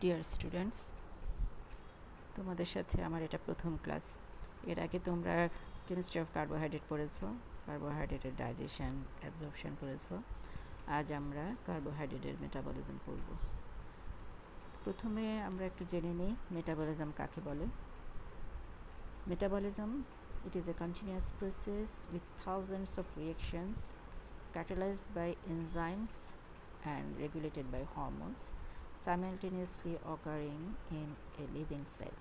Dear students, তোমাদের সাথে আমার এটা প্রথম ক্লাস। এর আগে তোমরা কেমিস্ট্রি অফ কার্বোহাইড্রেট পড়েছো, কার্বোহাইড্রেটের ডাইজেশন, অ্যাবজর্পশন পড়েছো। আজ আমরা কার্বোহাইড্রেটের মেটাবলিজম পড়ব। প্রথমে আমরা একটু জেনে নিই মেটাবলিজম কাকে বলে। Metabolism, it is a continuous process with thousands of reactions catalyzed by enzymes and regulated by hormones simultaneously occurring in a living cell.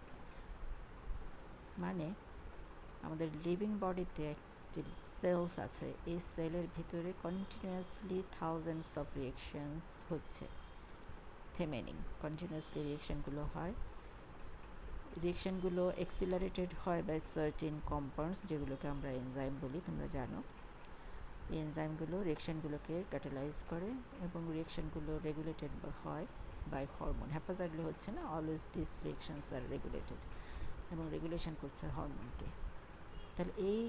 মানে আমাদের লিভিং বডিতে যে সেলস আছে, এই সেলের ভিতরে কন্টিনিউয়াসলি থাউজেন্ডস অফ রিয়েকশনস হচ্ছে, থেমে নেই, কন্টিনিউয়াসলি রিয়েকশনগুলো হয়। রিয়েকশনগুলো এক্সিলারেটেড হয় বাই সার্টেন কম্পাউন্ডস, যেগুলোকে আমরা এনজাইম বলি, তোমরা জানো। এই এনজাইমগুলো রিয়েকশনগুলোকে ক্যাটালাইজ করে এবং রিয়েকশনগুলো রেগুলেটেড হয় বাই হরমোন। হ্যাপাজার্ডলি হচ্ছে না, অলওয়েজ দিস রিয়েকশনস আর রেগুলেটেড, এবং রেগুলেশন করছে হরমোনকে। তাহলে এই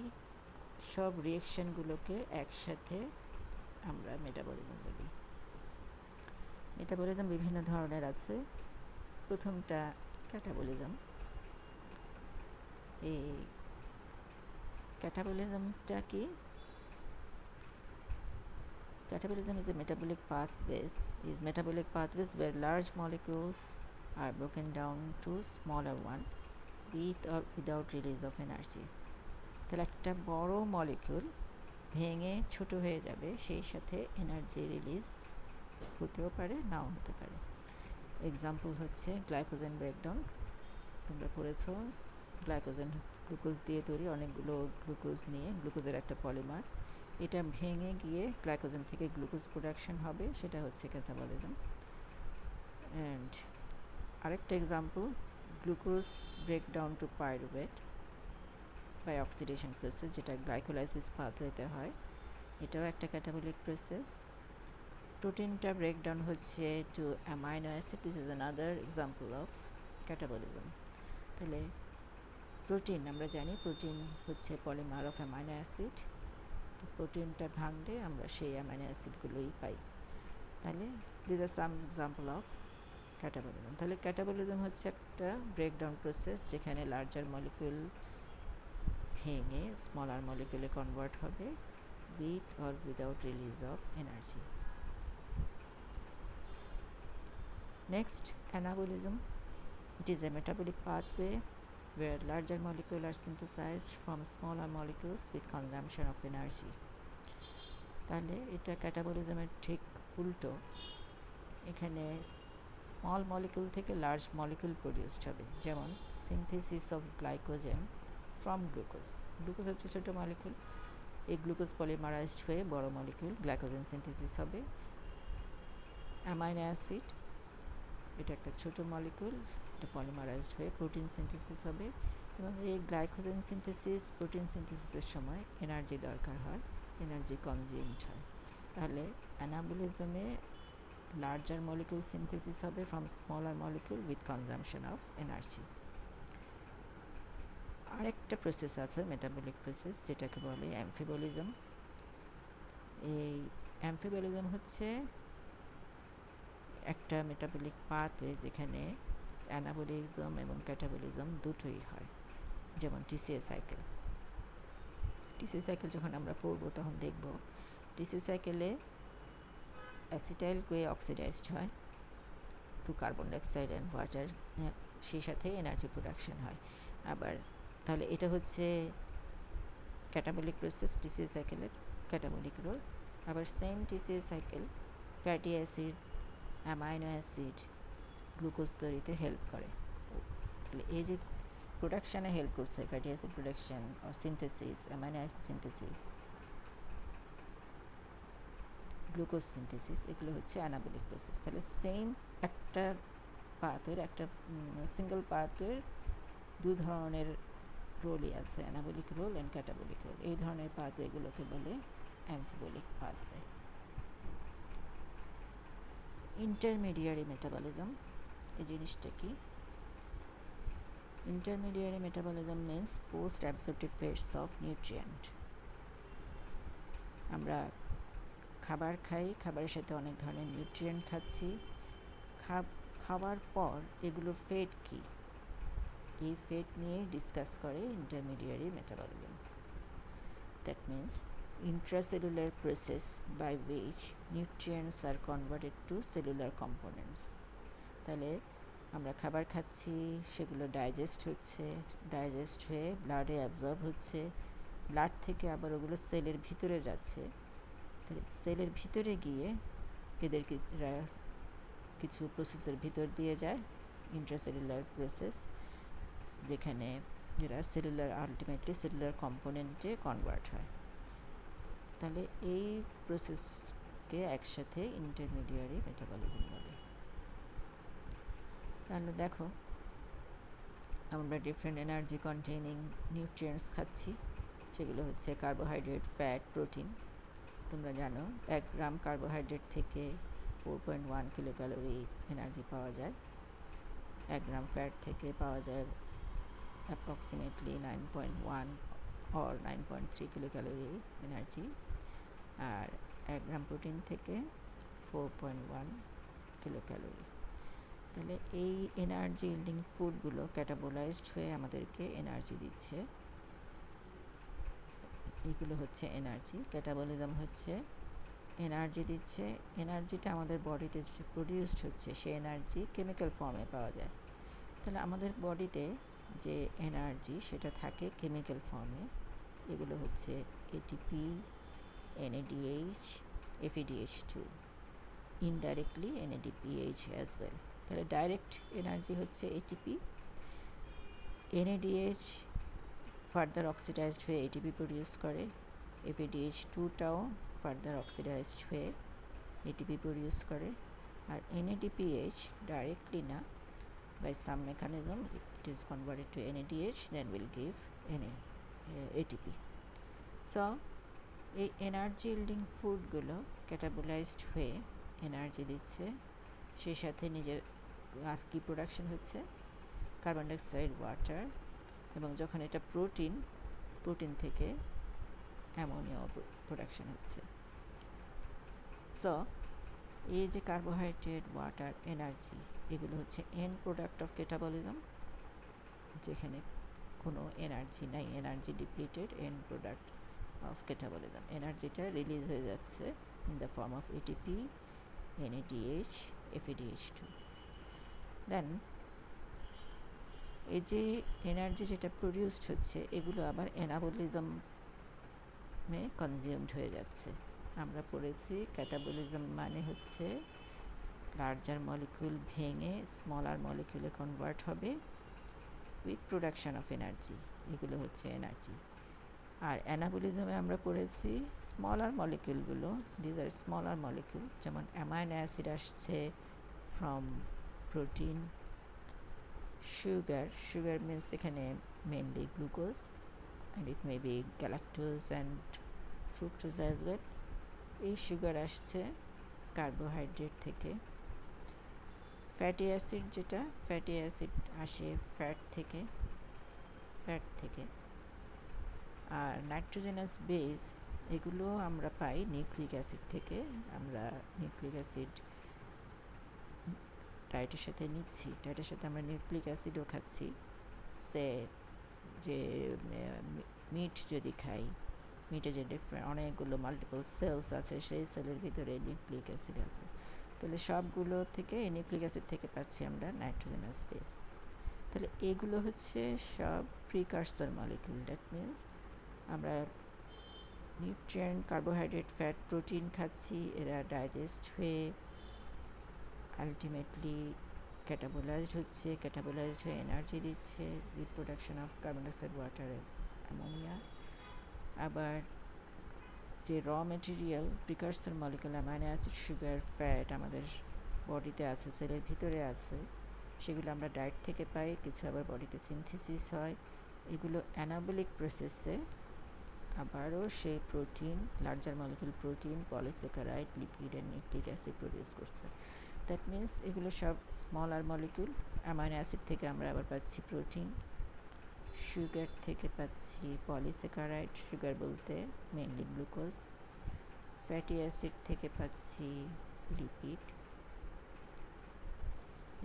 সব রিয়েকশনগুলোকে একসাথে আমরা মেটাবলিজম বলি। মেটাবলিজম বিভিন্ন ধরনের আছে। প্রথমটা ক্যাটাবলিজম। এই ক্যাটাবলিজমটা কি? Catabolism is a metabolic pathways where large molecules are broken down to smaller one with or without release of energy. তাহলে একটা বড় মলিকিউল ভেঙে ছোট হয়ে যাবে, সেই সাথে এনার্জি রিলিজ হতেও পারে, নাও হতে পারে। এক্সাম্পল হচ্ছে গ্লাইকোজেন ব্রেকডাউন। তোমরা পড়েছো গ্লাইকোজেন গ্লুকোজ দিয়ে তৈরি, অনেকগুলো গ্লুকোজ নিয়ে, গ্লুকোজের একটা পলিমার, এটা ভেঙে গিয়ে গ্লাইকোজেন থেকে গ্লুকোজ প্রোডাকশন হবে, সেটা হচ্ছে ক্যাটাবলিজম। অ্যান্ড আরেকটা example glucose breakdown to pyruvate by oxidation process, যেটা গ্লাইকোলাইসিস পাথওয়েতে হয়, এটাও একটা ক্যাটাবলিক প্রসেস। প্রোটিনটা ব্রেকডাউন হচ্ছে to amino acid, this is another example of catabolism. তাহলে প্রোটিন, আমরা জানি প্রোটিন হচ্ছে পলিমার অফ অ্যামাইনো অ্যাসিড। প্রোটিনটা ভাঙলে আমরা সেই অ্যামাইনো অ্যাসিডগুলোই পাই। তাহলে this are some example of catabolism. তাহলে ক্যাটাবলিজম হচ্ছে একটা ব্রেকডাউন প্রসেস, যেখানে লার্জার মলিকিউল ভেঙে স্মলার মলিকিউলে কনভার্ট হবে with or without release of energy. Next, anabolism. It is a metabolic pathway where larger molecules are synthesized from smaller molecules with consumption of energy. তাহলে এটা ক্যাটাবলিজমের ঠিক উল্টো। এখানে small molecule থেকে large molecule produced হবে, যেমন synthesis of glycogen from glucose. Glucose হচ্ছে ছোটো মলিকিউল, এই গ্লুকোজ পলিমারাইজড হয়ে বড় মলিকিউল গ্লাইকোজেন সিনথেসিস হবে। অ্যামাইনো অ্যাসিড, এটা একটা ছোটো মলিকিউল, এটা পলিমারাইজড হয়ে প্রোটিন সিনথেসিস হবে, এবং এই গ্লাইকোজেন সিনথেসিস, প্রোটিন সিনথেসিসের সময় এনার্জি দরকার হয়, এনার্জি কনজিউমড হয়। তাহলে অ্যানাবলিজমে লার্জার মলিকিউল সিনথেসিস হবে from smaller molecule with consumption of energy. আরেকটা প্রসেস আছে মেটাবলিক প্রসেস, যেটাকে বলে অ্যামফিবলিজম। এই অ্যামফিবলিজম হচ্ছে একটা মেটাবলিক পাথওয়ে যেখানে অ্যানাবলিজম এবং ক্যাটাবলিজম দুটোই হয়, যেমন টিসিএ সাইকেল। টিসিএ সাইকেল যখন আমরা পড়বো তখন দেখব টিসিএ সাইকেলে অ্যাসিটাইল কোয়ে অক্সিডাইজড হয় to carbon dioxide and water, সেই সাথে এনার্জি প্রোডাকশন হয়। আবার তাহলে এটা হচ্ছে ক্যাটাবলিক প্রসেস, টিসিএ সাইকেলের ক্যাটাবলিক রোল। আবার same TCA cycle fatty acid, amino acid, glucose তৈরিতে হেল্প করে। তাহলে এই যে প্রোডাকশানে হেল্প করছে, fatty acid production, synthesis, amino acid synthesis, glucose synthesis, এগুলো হচ্ছে অ্যানাবলিক প্রসেস। তাহলে সেম একটা পাথওয়ের, একটা সিঙ্গেল পাথওয়ের দু ধরনের রোলই আছে, anabolic role and catabolic role. এই ধরনের পাথওয়েগুলোকে বলে অ্যামফিবলিক পাথওয়ে। ইন্টারমিডিয়ারি মেটাবলিজম, এই জিনিসটা কি? Intermediary metabolism means post absorptive phase of nutrient. আমরা খাবার খাই, খাবারের সাথে অনেক ধরনের নিউট্রিয়েন্ট খাচ্ছি, খাওয়ার পর এগুলোর ফেট কী, এই ফেট নিয়ে ডিসকাস করে intermediary metabolism. That means intracellular process by which nutrients are converted to cellular components. তাহলে আমরা খাবার খাচ্ছি, সেগুলো ডাইজেস্ট হচ্ছে, ডাইজেস্ট হয়ে ব্লাডে অ্যাবজর্ব হচ্ছে, ব্লাড থেকে আবার ওগুলো সেলের ভিতরে যাচ্ছে। তাহলে সেলের ভিতরে গিয়ে এদেরকে কিছু প্রসেসের ভিতর দিয়ে যায়, ইন্ট্রাসেলুলার প্রসেস, যেখানে এরা সেলুলার আলটিমেটলি সেলুলার কম্পোনেন্টে কনভার্ট হয়। তাহলে এই প্রসেসকে একসাথে ইন্টারমিডিয়ারি মেটাবলিজম বলে। তাহলে দেখো, আমরা ডিফারেন্ট এনার্জি কন্টেইনিং নিউট্রিয়েন্টস খাচ্ছি, সেগুলো হচ্ছে কার্বোহাইড্রেট, ফ্যাট, প্রোটিন। তোমরা জানো 1 গ্রাম কার্বোহাইড্রেট থেকে 4.1 কিলো ক্যালোরি এনার্জি পাওয়া যায়, 1 গ্রাম ফ্যাট থেকে পাওয়া যায় approximately 9.1 or 9.3 kilo calorie energy, আর 1 গ্রাম প্রোটিন থেকে 4.1 কিলো ক্যালোরি। তাহলে এই এনার্জি ইল্ডিং ফুডগুলো ক্যাটাবোলাইজড হয়ে আমাদেরকে এনার্জি দিচ্ছে। এইগুলো হচ্ছে এনার্জি। ক্যাটাবলিজম হচ্ছে এনার্জি দিচ্ছে, এনার্জিটা আমাদের বডিতে যে প্রডিউসড হচ্ছে সে এনার্জি কেমিক্যাল ফর্মে পাওয়া যায়। তাহলে আমাদের বডিতে যে এনার্জি সেটা থাকে কেমিক্যাল ফর্মে, এগুলো হচ্ছে ATP, NADH, FADH2, indirectly NADPH as well. তাহলে ডাইরেক্ট এনার্জি হচ্ছে এটিপি, NADH ফার্দার অক্সিডাইজড হয়ে এটিপি প্রডিউস করে, FADH2টাও ফার্দার অক্সিডাইজড হয়ে এটিপি প্রডিউস করে, আর NADPH ডাইরেক্টলি না, by some mechanism it is converted to NADH, then will give ATP. So এই energy yielding ফুডগুলো ক্যাটাবোলাইজড হয়ে energy দিচ্ছে, সেই সাথে নিজের আর কি প্রোডাকশন হচ্ছে, কার্বন ডাইঅক্সাইড, ওয়াটার, এবং যখন এটা প্রোটিন থেকে অ্যামোনিয়া প্রোডাকশন হচ্ছে। সো এই যে কার্বোহাইড্রেট, ওয়াটার, এনার্জি, এগুলো হচ্ছে এন্ড প্রোডাক্ট অফ ক্যাটাবলিজম, যেখানে কোনো এনার্জি নাই, energy depleted, and product of catabolism. এনার্জিটা রিলিজ হয়ে যাচ্ছে in the form of ATP, NADH, FADH2। দেন এই যে এনার্জি যেটা প্রডিউসড হচ্ছে, এগুলো আবার অ্যানাবলিজমে কনজিউমড হয়ে যাচ্ছে। আমরা পড়েছি ক্যাটাবলিজম মানে হচ্ছে লার্জার মলিকিউল ভেঙে স্মলার মলিকিউলে কনভার্ট হবে উইথ প্রোডাকশন অফ এনার্জি, এগুলো হচ্ছে এনার্জি। আর অ্যানাবলিজমে আমরা পড়েছি স্মলার মলিকিউলগুলো, দিজ আর স্মলার মলিকিউল, যেমন অ্যামাইনো অ্যাসিড আসছে ফ্রম প্রোটিন, সুগার মিন্স এখানে mainly glucose, and it may be galactose and fructose as well. এই সুগার আসছে কার্বোহাইড্রেট থেকে। ফ্যাটি অ্যাসিড, যেটা ফ্যাটি অ্যাসিড আসে ফ্যাট থেকে। আর নাইট্রোজেনাস বেস, এগুলো আমরা পাই নিউক্লিক অ্যাসিড থেকে। আমরা নিউক্লিক অ্যাসিড ডায়েটের সাথে নিচ্ছি, ডায়েটের সাথে আমরা নিউক্লিক অ্যাসিডও খাচ্ছি। সে যে মিট যদি খাই, মিটে যে ডিফারেন্ট অনেকগুলো মাল্টিপল সেলস আছে, সেই সেলের ভিতরে নিউক্লিক অ্যাসিড আছে। তাহলে সবগুলো থেকে এই নিউক্লিক অ্যাসিড থেকে পাচ্ছি আমরা নাইট্রোজেনাস বেস। তাহলে এগুলো হচ্ছে সব প্রিকারসর মলিকিউল। দ্যাট মিন্স আমরা নিউট্রিয়েন্ট, কার্বোহাইড্রেট, ফ্যাট, প্রোটিন খাচ্ছি, এরা ডাইজেস্ট হয়ে আলটিমেটলি ক্যাটাবোলাইজড হচ্ছে, ক্যাটাবোলাইজড হয়ে এনার্জি দিচ্ছে with production of carbon dioxide, water, ammonia. আবার যে raw material precursor molecule amino acid, sugar, fat আমাদের বডিতে আছে, সেলের ভিতরে আছে, সেগুলো আমরা ডায়েট থেকে পাই, কিছু আবার বডিতে সিনথেসিস হয়। এগুলো অ্যানাবলিক প্রসেসে আবারও সেই protein, larger molecule protein, polysaccharide, lipid and nucleic acid produce করছে। দ্যাট মিন্স এগুলো সব স্মলার মলিকিউল। অ্যামাইনো অ্যাসিড থেকে আমরা আবার পাচ্ছি প্রোটিন, সুগার থেকে পাচ্ছি পলিস্যাকারাইড, সুগার বলতে মেনলি গ্লুকোজ, ফ্যাটি অ্যাসিড থেকে পাচ্ছি লিপিড,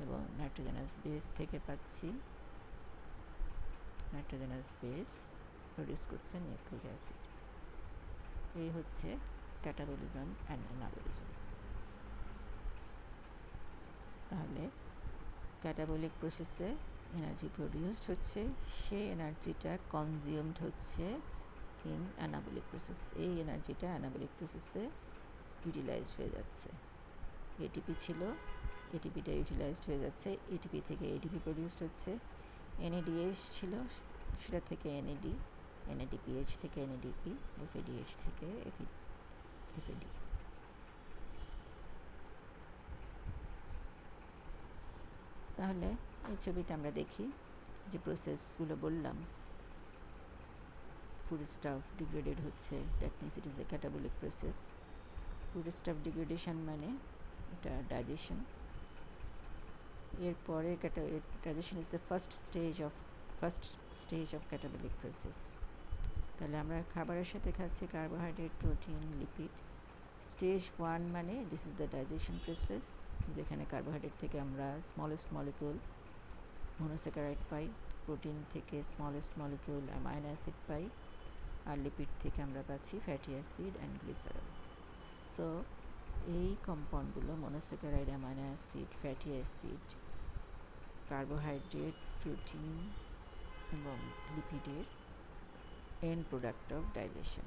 এবং নাইট্রোজেনাস বেস থেকে পাচ্ছি, নাইট্রোজেনাস বেস প্রডিউস করছে নিউক্লিক অ্যাসিড। এই হচ্ছে ক্যাটাবলিজম অ্যান্ড অ্যানাবলিজম। তাহলে ক্যাটাবলিক প্রসেসে এনার্জি প্রডিউসড হচ্ছে, সেই এনার্জিটা কনজিউমড হচ্ছে ইন অ্যানাবলিক প্রসেস। এই এনার্জিটা অ্যানাবলিক প্রসেসে ইউটিলাইজড হয়ে যাচ্ছে। এটিপি ছিল, এটিপিটা ইউটিলাইজড হয়ে যাচ্ছে, এটিপি থেকে এটিপি প্রডিউসড হচ্ছে। এনএডিএইচ ছিল, সেটা থেকে এনএডি, এনএডিপিএইচ থেকে এনএডিপি, এফএডিএইচ থেকে এফএডি। তাহলে এই ছবিতে আমরা দেখি যে প্রসেসগুলো বললাম, ফুড স্টাফ ডিগ্রেডেড হচ্ছে, that means it is a catabolic process. Food staff degradation মানে এটা ডাইজেশন। এরপরে digestion is the first stage of catabolic process. তাহলে আমরা খাবারের সাথে খাচ্ছি কার্বোহাইড্রেট, প্রোটিন, লিপিড। স্টেজ 1 মানে this is the digestion process, যেখানে কার্বোহাইড্রেট থেকে আমরা স্মলেস্ট মলিকিউল মনোস্যাকারাইড পাই, প্রোটিন থেকে স্মলেস্ট মলিকিউল অ্যামাইনো অ্যাসিড পাই, আর লিপিড থেকে আমরা পাচ্ছি fatty acid and glycerol. So এই কম্পাউন্ডগুলো monosaccharide, amino acid, fatty acid, carbohydrate, protein এবং লিপিডের end product of digestion.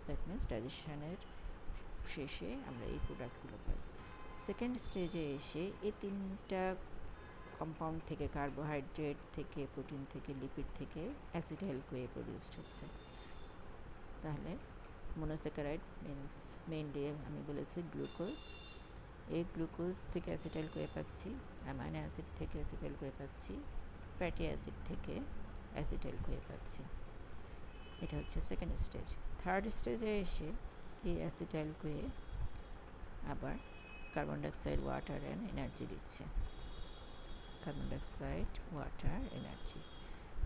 That means ডাইজেশনের শেষে আমরা এই প্রোডাক্টগুলো পাই। সেকেন্ড স্টেজে এসে এই তিনটা কম্পাউন্ড থেকে, কার্বোহাইড্রেট থেকে, প্রোটিন থেকে, লিপিড থেকে অ্যাসিটাইল কোয়ে প্রডিউসড হচ্ছে। তাহলে মনোস্যাকারাইড মিনস মেইনলি আমি বলেছি গ্লুকোজ, এই গ্লুকোজ থেকে অ্যাসিটাইল কোয়ে পাচ্ছি, অ্যামাইনো অ্যাসিড থেকে অ্যাসিটাইল কোয়ে পাচ্ছি, ফ্যাটি অ্যাসিড থেকে অ্যাসিটাইল কোয়ে পাচ্ছি। এটা হচ্ছে সেকেন্ড স্টেজ। থার্ড স্টেজে এসে এই অ্যাসিটাইল কোয়ে আবার carbon dioxide, water and energy দিচ্ছে। Carbon dioxide, water, energy.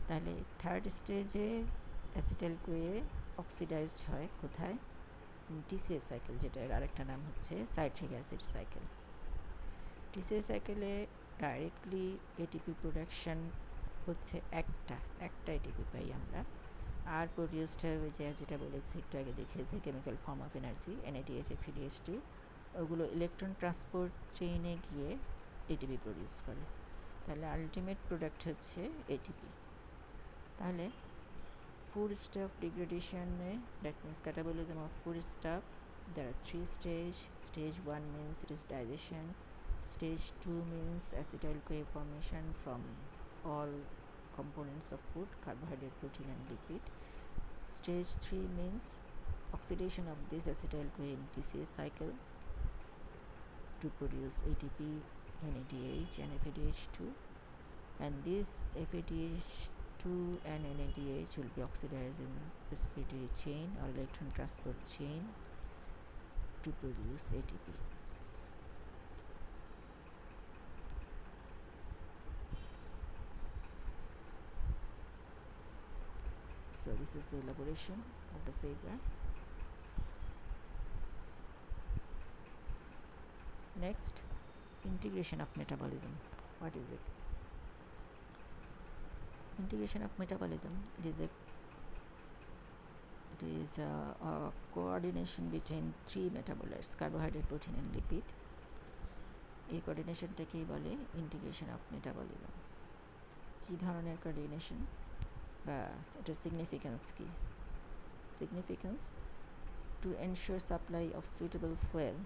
তাহলে থার্ড স্টেজে অ্যাসিটাইল কোয়ে অক্সিডাইজড হয় কোথায়? টিসিএ সাইকেল, যেটার আরেকটা নাম হচ্ছে সাইট্রিক অ্যাসিড সাইকেল। টিসিএ সাইকেলে ডাইরেক্টলি এটিপি প্রোডাকশন হচ্ছে একটা এটিপি পাই আমরা, আর প্রডিউসড হয় ওই যেটা বলেছি একটু আগে দেখিয়েছি, chemical form of energy NADH, FEDH2, ওগুলো ইলেকট্রন ট্রান্সপোর্ট চেইনে গিয়ে এটিপি প্রডিউস করে। তাহলে আলটিমেট প্রোডাক্ট হচ্ছে এটিপি। তাহলে food stuff degradation, that means catabolism of food stuff, there are 3 stages. Stage 1 means it is digestion, stage 2 means acetyl CoA formation from all components of food, carbohydrate, protein and lipid. Stage 3 means oxidation of this acetyl CoA in TCA cycle to produce ATP, NADH and FADH2, and this FADH2 and NADH will be oxidized in respiratory chain or electron transport chain to produce ATP. So this is the elaboration of the figure. Next, integration of metabolism. What is it? Integration of metabolism, it is a coordination between 3 metabolites, carbohydrate, protein and lipid. এই কোঅর্ডিনেশনটাকেই বলে integration of metabolism. কী ধরনের coordination বা এটার significance কী? Significance to ensure supply of suitable fuel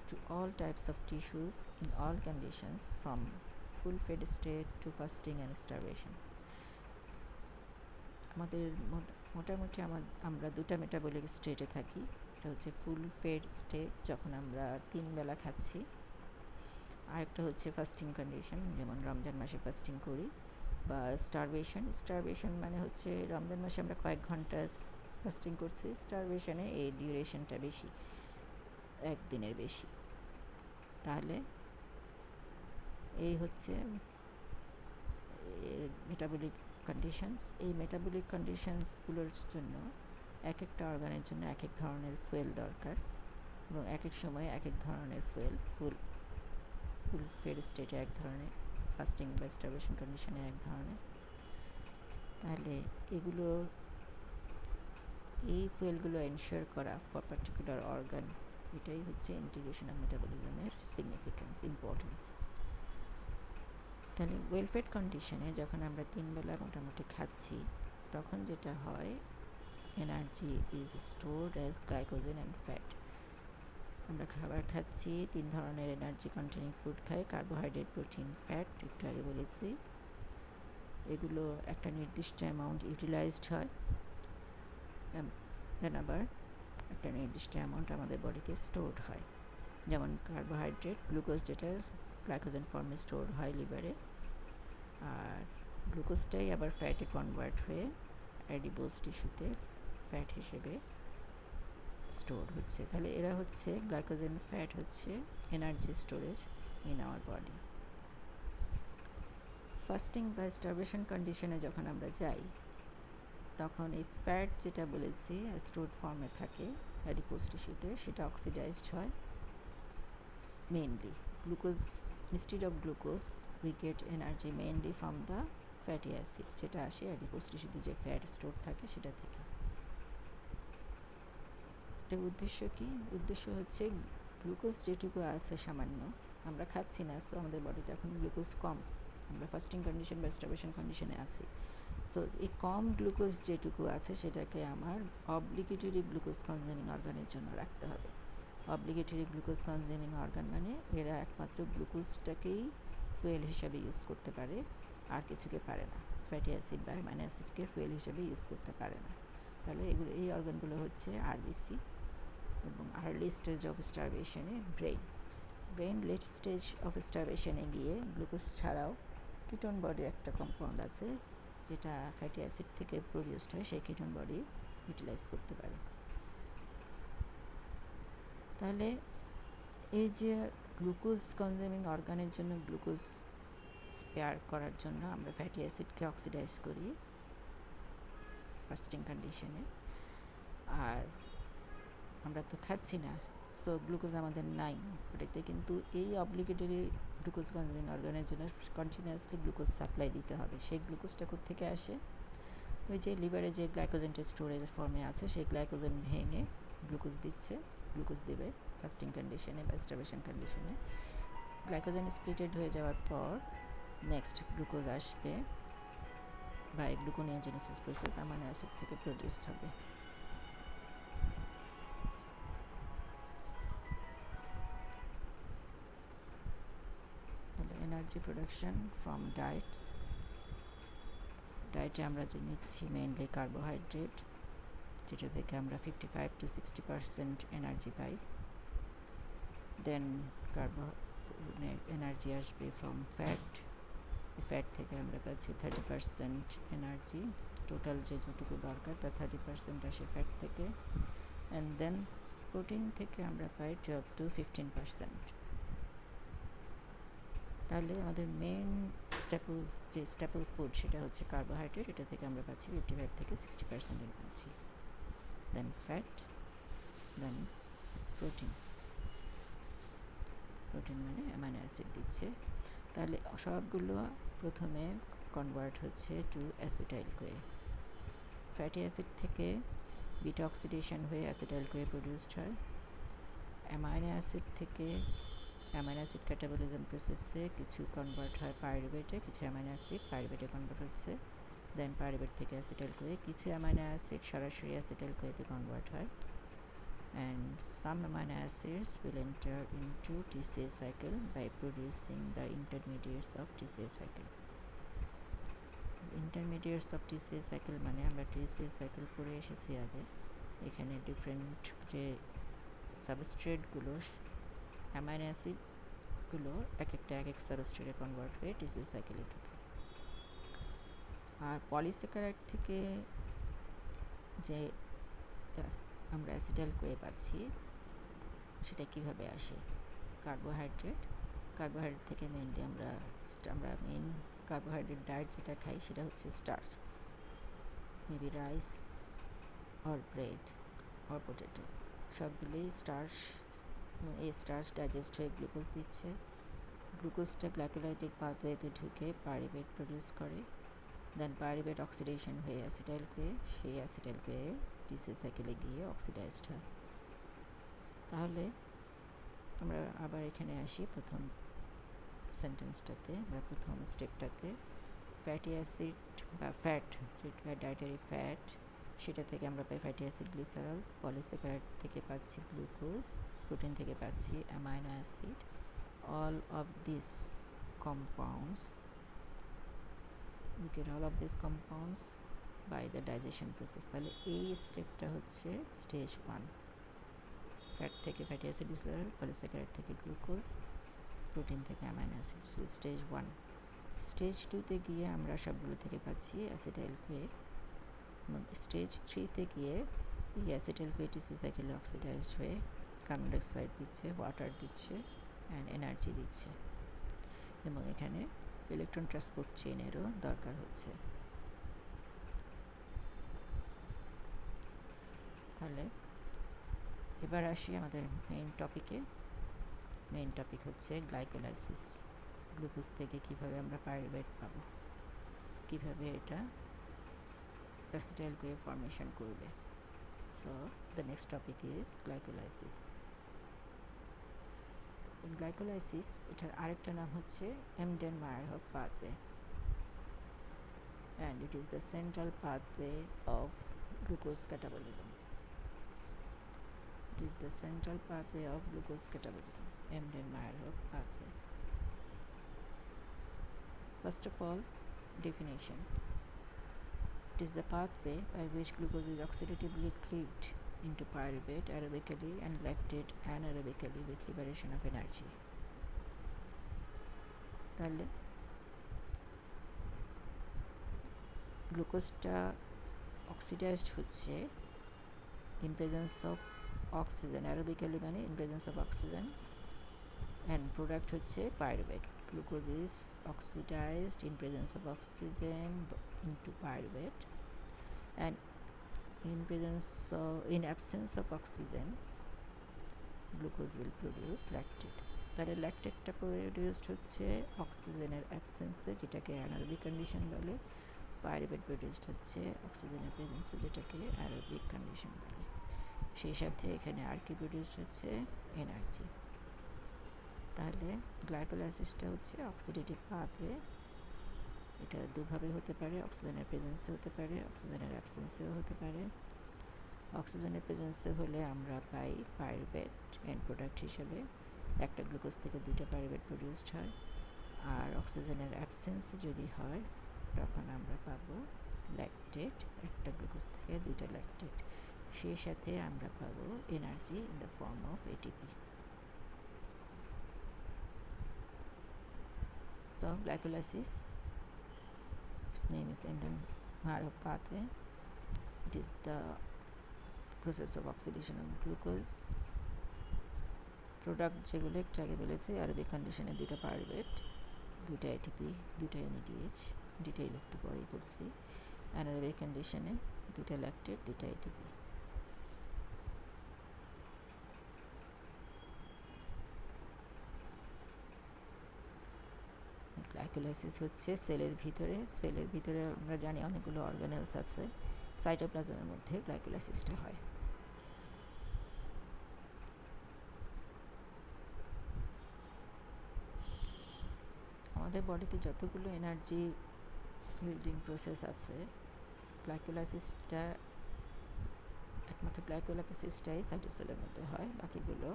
to all types of tissues in all conditions from full fed state to fasting and starvation. আমাদের মোটামুটি আমরা দুটা মেটাবলিক স্টেটে থাকি। এটা হচ্ছে ফুল ফেড স্টেট, যখন আমরা 3 বেলা খাচ্ছি, আর একটা হচ্ছে ফাস্টিং কন্ডিশন, যেমন রমজান মাসে ফাস্টিং করি, বা স্টারভেশন মানে হচ্ছে রমজান মাসে আমরা কয়েক ঘন্টা ফাস্টিং করছি, স্টারভেশনে এই ডিউরেশনটা বেশি, একদিনের বেশি। তাহলে এই হচ্ছে মেটাবলিক কন্ডিশনস। এই মেটাবলিক কন্ডিশনসগুলোর জন্য এক একটা অর্গানের জন্য এক এক ধরনের ফুয়েল দরকার, এবং এক এক সময় এক এক ধরনের ফুয়েল, ফুল ফেড স্টেটে এক ধরনের, ফাস্টিং বা স্টারভেশন কন্ডিশনে এক ধরনের। তাহলে এগুলো এই ফুয়েলগুলো এনশিওর করা ফর পার্টিকুলার অর্গান, এটাই হচ্ছে ইন্টিগ্রেশন অফ মেটাবলিজমের সিগনিফিকেন্স, ইম্পর্টেন্স। তাহলে ওয়েলফেড কন্ডিশনে যখন আমরা 3 বেলা মোটামুটি খাচ্ছি, তখন যেটা হয়, energy is stored as glycogen and fat. আমরা খাবার খাচ্ছি, 3 ধরনের এনার্জি কন্টেনিং ফুড খাই, কার্বোহাইড্রেট, প্রোটিন, ফ্যাট, একটু আগে বলেছি। এগুলো একটা নির্দিষ্ট অ্যামাউন্ট ইউটিলাইজড হয়, দেন আবার একটা নির্দিষ্ট অ্যামাউন্ট আমাদের বডিতে স্টোরড হয়। যেমন কার্বোহাইড্রেট, গ্লুকোজ, যেটা গ্লাইকোজেন ফর্মে স্টোর হয় লিভারে, আর গ্লুকোজটাই আবার ফ্যাটে কনভার্ট হয়ে অ্যাডিপোজ টিস্যুতে ফ্যাট হিসেবে স্টোর হচ্ছে। তাহলে এরা হচ্ছে গ্লাইকোজেন, ফ্যাট হচ্ছে energy storage in our body. Fasting বা স্টারভেশন কন্ডিশনে যখন আমরা যাই, তখন এই ফ্যাট যেটা বলেছি স্টোরড ফর্মে থাকে অ্যাডিপোজ টিস্যুতে, সেটা অক্সিডাইজড হয় mainly. Glucose, instead of glucose we get energy mainly from the fatty acid, যেটা আসে অ্যাডিপোজ টিস্যুতে যে ফ্যাট স্টোর থাকে সেটা থেকে। এটার উদ্দেশ্য কি? উদ্দেশ্য হচ্ছে গ্লুকোজ যেটুকু আছে সামান্য, আমরা খাচ্ছি না, সো আমাদের বডিতে এখন গ্লুকোজ কম, আমরা ফাস্টিং কন্ডিশন বা স্টারভেশন কন্ডিশনে আছি। সো এই কম গ্লুকোজ যেটুকু আছে সেটাকে আমার অব্লিগেটরি গ্লুকোজ কনজিউমিং অর্গানের জন্য রাখতে হবে। অব্লিগেটরি গ্লুকোজ কনজিউমিং অর্গান মানে এরা একমাত্র গ্লুকোজটাকেই ফুয়েল হিসাবে ইউজ করতে পারে, আর কিছুকে পারে না। ফ্যাটি অ্যাসিড বা অ্যামাইনো অ্যাসিডকে ফুয়েল হিসাবে ইউজ করতে পারে না। তাহলে এগুলো, এই অর্গানগুলো হচ্ছে আরবিসি, এবং আর্লি স্টেজ অফ স্টারভেশনে ব্রেন লেট স্টেজ অফ স্টারভেশনে গিয়ে গ্লুকোজ ছাড়াও কিটোন বডি একটা কম্পাউন্ড আছে যেটা ফ্যাটি অ্যাসিড থেকে প্রডিউসড হয়, সেই কিটোন বডি ইউটিলাইজ করতে পারে। তাহলে এই যে গ্লুকোজ কনজিউমিং অর্গানের জন্য গ্লুকোজ স্পেয়ার করার জন্য আমরা ফ্যাটি অ্যাসিডকে অক্সিডাইজ করি ফাস্টিং কন্ডিশনে, আর আমরা তো খাচ্ছি না, সো গ্লুকোজ আমাদের নাই বডিতে, কিন্তু এই অব্লিগেটরি গ্লুকোজ কনজিউমিং অর্গানের জন্য কন্টিনিউয়াসলি গ্লুকোজ সাপ্লাই দিতে হবে। সেই গ্লুকোজটা কোত্থেকে আসে? ওই যে লিভারে যে গ্লাইকোজেনটা স্টোরেজ ফর্মে আছে, সেই গ্লাইকোজেন ভেঙে গ্লুকোজ দিচ্ছে, গ্লুকোজ দেবে ফাস্টিং কন্ডিশনে বা স্টারভেশন কন্ডিশনে। গ্লাইকোজেন স্প্লিটেড হয়ে যাওয়ার পর নেক্সট গ্লুকোজ আসবে by gluconeogenesis process, amino acid থেকে প্রডিউসড হবে। তাহলে এনার্জি প্রোডাকশন ফ্রম ডায়েটে আমরা যে নিচ্ছি মেইনলি কার্বোহাইড্রেট, যেটা থেকে আমরা 55 to 60% এনার্জি পাই। দেন এনার্জি আসবে ফ্রম ফ্যাট, ফ্যাট থেকে আমরা পাচ্ছি 30% এনার্জি, টোটাল যে যেটুকু দরকার তার 30% আসে ফ্যাট থেকে। অ্যান্ড দেন প্রোটিন থেকে আমরা পাই 12 to 15%। তাহলে আমাদের মেন স্ট্যাপল ফুড সেটা হচ্ছে কার্বোহাইড্রেট, এটা থেকে আমরা পাচ্ছি 55 থেকে 60% energy. Then fat, then protein মানে অ্যামাইনো অ্যাসিড দিচ্ছে। তাহলে সবগুলো প্রথমে কনভার্ট হচ্ছে to acetyl CoA. Fatty acid থেকে বিটা অক্সিডেশন হয়ে অ্যাসিটাইল কোয়ে প্রডিউসড হয়। অ্যামাইনো অ্যাসিড থেকে অ্যামাইনো অ্যাসিড ক্যাটাবলিজম প্রসেসে কিছু কনভার্ট হয় পাইরুভেটে, কিছু অ্যামাইনো অ্যাসিড পাইরুভেটে কনভার্ট হচ্ছে। দেন পাইরুভেট থেকে অ্যাসিটাইল কোয়ে, কিছু অ্যামাইনো অ্যাসিড সরাসরি অ্যাসিটাইল কোয়েতে কনভার্ট হয়। And some amino acids will enter into TCA cycle by producing the intermediates of TCA cycle. Intermediates of TCA cycle মানে আমরা TCA cycle পড়ে এসেছি আগে। এখানে ডিফারেন্ট যে সাবস্ট্রেটগুলো, অ্যামাইনো অ্যাসিডগুলো এক একটা এক এক সাবস্ট্রেটে কনভার্ট হয়ে TCA সাইকেলে ঢুকে। আর পলিস্যাকারাইড থেকে যে আমরা অ্যাসিটাইল কোয়ে পাচ্ছি সেটা কিভাবে আসে? কার্বোহাইড্রেট থেকে মেইনলি আমরা মেইন কার্বোহাইড্রেট ডায়েট যেটা খাই সেটা হচ্ছে starch, maybe rice or bread or potato, সবগুলোই স্টার্চ। এই স্টার্চ ডাইজেস্ট হয়ে গ্লুকোজ দিচ্ছে, গ্লুকোজটা গ্লাইকোলাইটিক পাথওয়েতে ঢুকে পাইরুভেট প্রডিউস করে, দেন পাইরুভেট অক্সিডেশন হয়ে অ্যাসিটাইল হয়ে, সেই অ্যাসিটাইল হয়ে টিসি সাইকেলে গিয়ে অক্সিডাইজড হয়। তাহলে আমরা আবার এখানে আসি প্রথম সেন্টেন্সটাতে বা প্রথম স্টেপটাতে। ফ্যাটি অ্যাসিড বা ফ্যাট, যেটা ডায়েটারি ফ্যাট, সেটা থেকে আমরা পাই ফ্যাটি অ্যাসিড গ্লিসারল, পলিস্যাকারাইড থেকে পাচ্ছি গ্লুকোজ, প্রোটিন থেকে পাচ্ছি amino acid. all of these compounds we get all of these compounds by the digestion process। তাহলে এই স্টেপটা হচ্ছে স্টেজ 1, ফ্যাট থেকে ফ্যাটি অ্যাসিড গ্লিসারল, পলিস্যাকারাইড থেকে গ্লুকোজ, প্রোটিন থেকে অ্যামাইনো অ্যাসিড, স্টেজ 1। স্টেজ 2তে গিয়ে আমরা সবগুলো থেকে পাচ্ছি অ্যাসিটাইল হয়ে, এবং স্টেজ 3তে গিয়ে এই অ্যাসিটাইল হয়ে টিসি সাইকেলে অক্সিডাইজড হয়ে কার্বন ডাইঅক্সাইড দিচ্ছে, ওয়াটার দিচ্ছে অ্যান্ড এনার্জি দিচ্ছে, এবং এখানে ইলেকট্রন ট্রান্সপোর্ট চেইনেরও দরকার হচ্ছে। তাহলে এবার আসি আমাদের মেইন টপিকে। মেইন টপিক হচ্ছে গ্লাইকোলাইসিস। গ্লুকোজ থেকে কীভাবে আমরা পাইরুভেট পাবো, কীভাবে এটা অ্যাসিটাইল হয়ে ফর্মেশন করবে। So the next topic is glycolysis. Glycolysis এটার আরেকটা নাম হচ্ছে এমডেন-মায়ারহফ pathway, and it is the central pathway of glucose catabolism. It is the central pathway of glucose catabolism, Emden-Meyerhof pathway. First of all, definition. It is the pathway by which glucose is oxidatively cleaved into pyruvate aerobically and lactate anaerobically with liberation of energy. তাহলে গ্লুকোজটা oxidised হচ্ছে in presence of oxygen, aerobically মানে in presence of oxygen, and product হচ্ছে pyruvate. Glucose is oxidized in presence of oxygen into pyruvate, and in absence of oxygen glucose will produce lactate. তাহলে ল্যাকটেটটা produced হচ্ছে অক্সিজেনের অ্যাবসেন্সে, যেটাকে anaerobic condition বলে। Pyruvate produced হচ্ছে অক্সিজেনের প্রেজেন্সে, যেটাকে অ্যারোবিক কন্ডিশন বলে। সেই সাথে এখানে আর কি প্রডিউসড হচ্ছে, এনার্জি। তাহলে গ্লাইকোলাইসিসটা হচ্ছে অক্সিডেটিভ পাথওয়ে। এটা দুভাবে হতে পারে, অক্সিজেনের প্রেজেন্সে হতে পারে, অক্সিজেনের অ্যাবসেন্সেও হতে পারে। অক্সিজেনের প্রেজেন্সে হলে আমরা পাই পাইরুভেট এন্ড প্রোডাক্ট হিসেবে, একটা গ্লুকোজ থেকে দুইটা পাইরুভেট প্রডিউসড হয়। আর অক্সিজেনের অ্যাবসেন্সে যদি হয় তখন আমরা পাবো ল্যাকটেট, একটা গ্লুকোজ থেকে দুইটা ল্যাকটেট। সেই সাথে আমরা পাবো energy in the form of ATP. So glycolysis, its name is Enden-Meyerhof pathway. It is the process of oxidation of glucose. Product যেগুলো একটু আগে বলেছে, অ্যারোবিক কন্ডিশনে দুইটা পাইরুভেট, দুইটা এটিপি, দুইটা এনএডিএইচ, ডিটেইল একটু পরেই করছি। অ্যানারোবিক কন্ডিশনে দুইটা ল্যাকটেট, দুইটা এটিপি। গ্লাইকোলাইসিস হচ্ছে সেলের ভিতরে। সেলের ভিতরে আমরা জানি অনেকগুলো অর্গানেলস আছে, সাইটোপ্লাজমের মধ্যে গ্লাইকোলাইসিসটা হয়। আমাদের বডিতে যতগুলো এনার্জি বিল্ডিং প্রসেস আছে, গ্লাইকোলাইসিসটা একমাত্র গ্লাইকোলাইসিসটাই সাইটোসেলের মধ্যে হয়, বাকিগুলো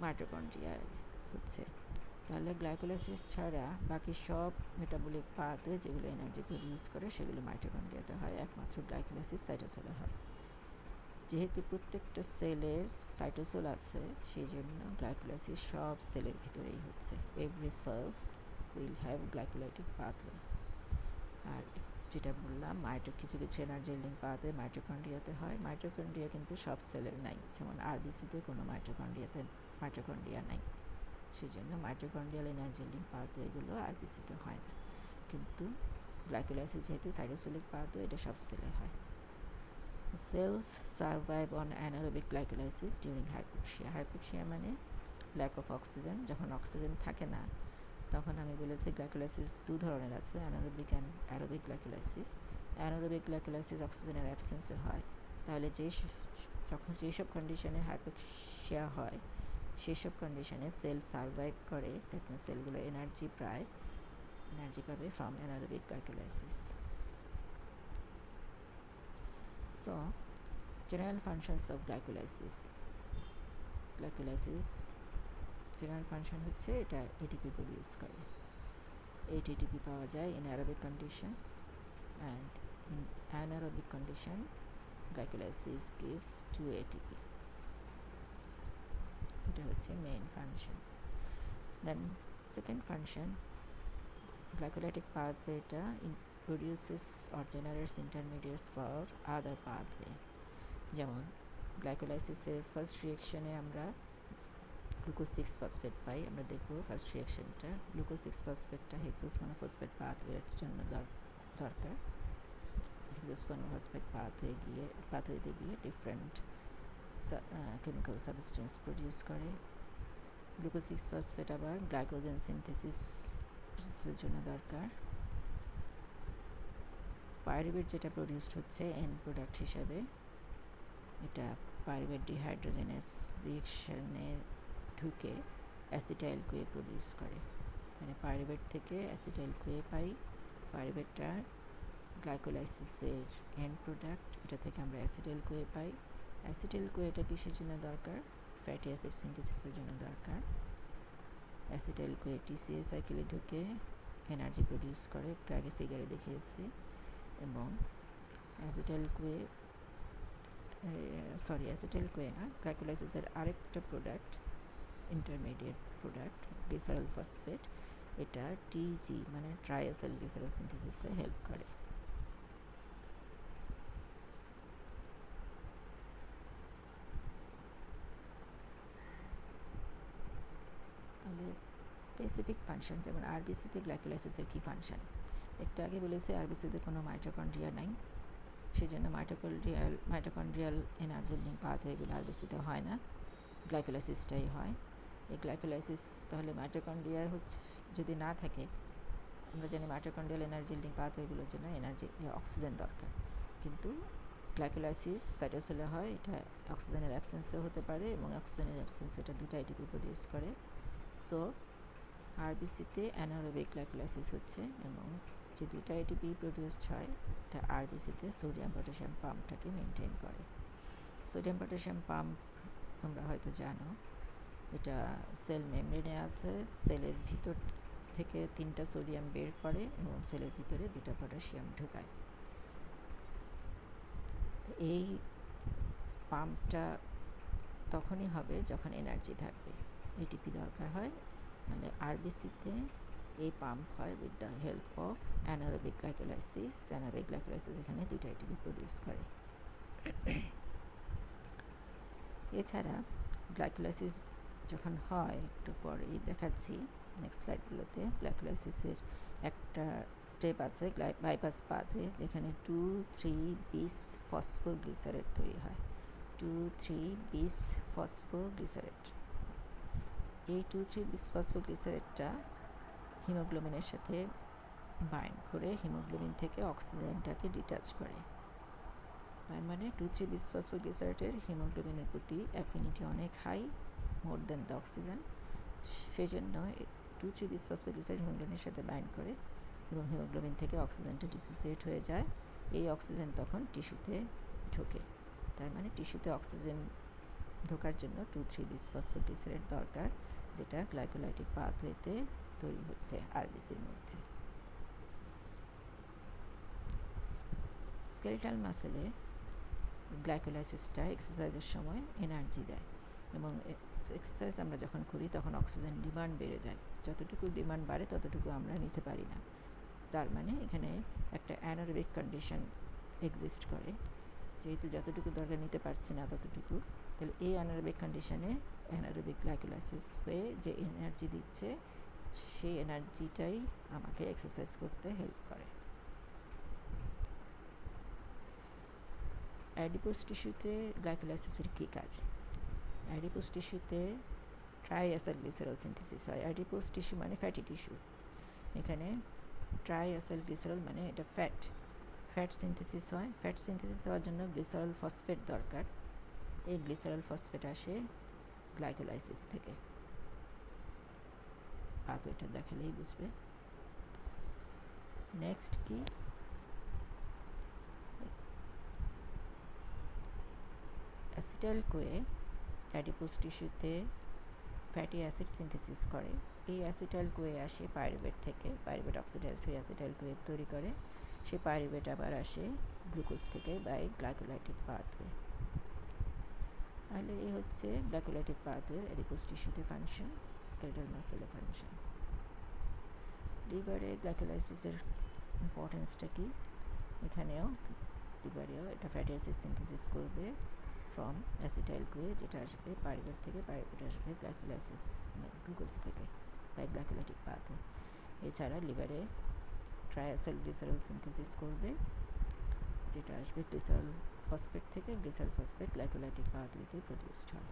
মাইটোকন্ড্রিয়ায় হচ্ছে। তাহলে গ্লাইকোলাইসিস ছাড়া বাকি সব মেটাবলিক পাথওয়ে যেগুলো এনার্জি প্রডিউস করে সেগুলো মাইটোকন্ড্রিয়াতে হয়, একমাত্র গ্লাইকোলাইসিস সাইটোসেলে হয়। যেহেতু প্রত্যেকটা সেলের সাইটোসেল আছে, সেই জন্য গ্লাইকোলাইসিস সব সেলের ভিতরেই হচ্ছে। Every cells will have glycolytic pathway. আর যেটা বললাম, কিছু কিছু এনার্জি লিঙ্ক পাথওয়ে মাইটোকন্ড্রিয়াতে হয়। মাইটোকন্ড্রিয়া কিন্তু সব সেলের নাই, যেমন আরবিসিতে কোনো মাইটোকন্ড্রিয়া নাই, সেই জন্য মাইটোকন্ড্রিয়াল এনার্জি লিঙ্ক পাথওয়েগুলো আরবিসিতে হয় না। কিন্তু গ্লাইকোলাইসিস যেহেতু সাইটোসেলিক পাথওয়ে, এটা সব সেলে হয়। Cells survive on anaerobic glycolysis during hypoxia. Hypoxia মানে ল্যাক অফ অক্সিজেন, যখন অক্সিজেন থাকে না তখন আমি বলেছি গ্লাইকোলাইসিস দু ধরনের আছে, anaerobic and aerobic glycolysis. Anaerobic glycolysis অক্সিজেনের অ্যাবসেন্সে হয়, তাহলে যখন যেসব কন্ডিশনে হাইপোক্সিয়া হয় সেসব কন্ডিশনে সেল সার্ভাইভ করে, সেলগুলো এনার্জি পাবে from anaerobic glycolysis. So general functions of glycolysis general function হচ্ছে এটা এটিপি প্রডিউস করে। 8 ATP পাওয়া যায় in aerobic condition, and in anaerobic condition glycolysis gives 2 ATP. এটা হচ্ছে main function. Then second function, glycolytic pathway টা produces or generates intermediates for other pathway, যেমন গ্লাইকোলাইসিসের first রিয়েকশনে আমরা গ্লুকোজ 6 ফসফেট পাই। আমরা দেখব ফার্স্ট রিয়েকশনটা, গ্লুকোজ 6 ফসফেটটা হেক্সোস মনোফসফেট পাথওয়ের জন্য দরকার। Hexose monophosphate পাথওয়েতে গিয়ে ডিফারেন্ট কেমিক্যাল সাবস্টেন্স প্রডিউস করে। গ্লুকোজ 6 ফসফেট আবার গ্লাইকোজেন সিনথেসিসের জন্য দরকার। পাইরুভেট যেটা প্রডিউসড হচ্ছে এন্ড প্রোডাক্ট হিসাবে, এটা পাইরুভেট ডিহাইড্রোজেনেস রিয়েকশনে ঢুকে অ্যাসিটাইল কোয়ে প্রডিউস করে। মানে পাইরুভেট থেকে acetyl CoA pi. পাইরুভেটটা গ্লাইকোলাইসিসের and product, এটা থেকে আমরা অ্যাসিটাইল কোয়ে পাই। অ্যাসিটাইল কোয়েটা কিসের জন্য দরকার? ফ্যাটি অ্যাসিড সিনথেসিসের জন্য দরকার। অ্যাসিটাইল কোয়ে টিসিএ সাইকেলে ঢুকে এনার্জি প্রডিউস করে, একটু আগে ফিগারে দেখিয়েছি। এবং অ্যাসিটাইল কোয়ে না, গ্লাইকোলাইসিসের আরেকটা product, intermediate product glycerol phosphate, এটা টিজি মানে ট্রাইএসিল গ্লিসারল সিনথেসিসে হেল্প করে। তাহলে স্পেসিফিক ফাংশন, যেমন আরবিসিতে গ্লাইকোলাইসিসের কী ফাংশন, একটু আগে বলেছি আরবিসিতে কোনো মাইটোকন্ড্রিয়া নাই, সেজন্য মাইটোকন্ড্রিয়াল এনার্জি লিঙ্ক পাথওয়েগুলো আরবিসিতে হয় না, গ্লাইকোলাইসিসটাই হয়। এই গ্লাইকোলাইসিস তাহলে মাইটোকন্ড্রিয়ায় যদি না থাকে, আমরা জানি মাইটোকন্ড্রিয়াল এনার্জি লিঙ্ক পাথওয়েগুলোর জন্য অক্সিজেন দরকার, কিন্তু গ্লাইকোলাইসিস সাইটোসেলে হয়, এটা অক্সিজেনের অ্যাবসেন্সেও হতে পারে, এবং অক্সিজেনের অ্যাবসেন্সে এটা দুটো এটিপি প্রডিউস করে। সো আরবিসিতে অ্যানারোবিক গ্লাইকোলাইসিস হচ্ছে, এবং যে দুটো এটিপি প্রডিউসড হয় এটা আরবিসিতে সোডিয়াম পটাশিয়াম পাম্পটাকে মেনটেন করে। সোডিয়াম পটাশিয়াম পাম্প তোমরা হয়তো জানো, এটা সেল মেমব্রেনে আছে, সেলের ভিতর থেকে 3টা সোডিয়াম বের করে এবং সেলের ভিতরে 2টা পটাশিয়াম ঢোকায়। তো এই পাম্পটা তখনই হবে যখন এনার্জি থাকবে, এটিপি দরকার হয়। মানে আরবিসিতে এই পাম্প হয় with the help of anaerobic glycolysis. Anaerobic glycolysis এখানে 2টা এটিপি প্রডিউস করে। এছাড়া গ্লাইকোলাইসিস যখন হয়, একটু পরেই দেখাচ্ছি নেক্সট স্লাইডগুলোতে, গ্লাইকোলাইসিসের একটা স্টেপ আছে বাইপাস পাথওয়ে, যেখানে 2,3-bis ফসফোগ্লিসারেট তৈরি হয়। 2,3-bis ফসফোগ্লিসারেট, এই 2,3-bis ফসফোগ্লিসারেটটা হিমোগ্লোবিনের সাথে বাইন্ড করে হিমোগ্লোবিন থেকে অক্সিজেনটাকে ডিটাচ করে। তার মানে 2,3-bis ফসফোগ্লিসারেটের হিমোগ্লোবিনের প্রতি অ্যাফিনিটি অনেক high, more than the oxygen. সেই জন্য 2,3-bis ফসফোগ্লিসারেট হিমোগ্লোবিনের সাথে বাইন্ড করে এবং হিমোগ্লোবিন থেকে অক্সিজেনটা ডিসোসিয়েট হয়ে যায়। এই অক্সিজেন তখন টিস্যুতে ঢোকে। তার মানে টিস্যুতে অক্সিজেন ঢোকার জন্য 2,3-bis ফসফোগ্লিসারেট দরকার, যেটা গ্লাইকোলাইটিক পাথওয়েতে তৈরি হচ্ছে আরবিসির মধ্যে। স্কেলেটাল মাসেলে গ্লাইকোলাইসিসটা এক্সারসাইজের সময় এনার্জি দেয়, এবং এক্সারসাইজ আমরা যখন করি তখন অক্সিজেন ডিমান্ড বেড়ে যায়, যতটুকু ডিমান্ড বাড়ে ততটুকু আমরা নিতে পারি না। তার মানে এখানে একটা অ্যানারোবিক কন্ডিশন এক্সিস্ট করে, যেহেতু যতটুকু দরকার নিতে পারছি না ততটুকু, তাহলে এই অ্যানারোবিক কন্ডিশনে অ্যানারোবিক গ্লাইকোলাইসিস হয়ে যে এনার্জি দিচ্ছে সেই এনার্জিটাই আমাকে এক্সারসাইজ করতে হেল্প করে। অ্যাডিপোস টিস্যুতে গ্লাইকোলাইসিসের কী কাজ? অ্যাডিপোস টিস্যুতে ট্রাইঅ্যাসাইলগ্লিসারল সিনথেসিস হয়। অ্যাডিপোজ টিস্যু মানে ফ্যাটি টিস্যু, এখানে ট্রাইঅ্যাসাইলগ্লিসারল মানে এটা ফ্যাট সিনথেসিস হয়। ফ্যাট সিনথেসিস হওয়ার জন্য গ্লিসারল ফসফেট দরকার। এই গ্লিসারল ফসফেট আসে গ্লাইকোলাইসিস থেকে। এটা দেখালেই বুঝবে। নেক্সট কি, অ্যাসিটাইল কোয়ে অ্যাডিপোজ টিস্যুতে ফ্যাটি অ্যাসিড সিনথেসিস করে। এই অ্যাসিটাইল কোয়ে আসে পাইরুভেট থেকে, পাইরুভেট অক্সিডাইজড হয়ে অ্যাসিটাইল কোয়ে তৈরি করে। সেই পাইরুভেট আবার আসে গ্লুকোজ থেকে বাই গ্লাইকোলাইটিক পাথওয়ে। তাহলে এই হচ্ছে গ্লাইকোলাইটিক পাথওয়ে অ্যাডিপোজ টিস্যুতে ফাংশন, স্কেলেটাল মাসেলে ফাংশন। লিভারে গ্লাইকোলাইসিসের ইম্পর্টেন্সটা কি, এখানেও লিভারেও এটা ফ্যাটি অ্যাসিড সিনথেসিস করবে ফ্রম অ্যাসিটাইল কোয়ে, যেটা আসবে পাইরুভেট থেকে, পাইরুভেট আসবে গ্লাইকোলাইসিস গ্লুকোজ থেকে বাই গ্লাইকোলাইটিক পাথওয়ে। এছাড়া লিভারে ট্রাইঅ্যাসাইলগ্লিসারল সিনথেসিস করবে, যেটা আসবে গ্লিসারল ফসফেট থেকে, গ্লিসারল ফসফেট গ্লাইকোলাইটিক পাথওয়েতে প্রডিউসড হয়।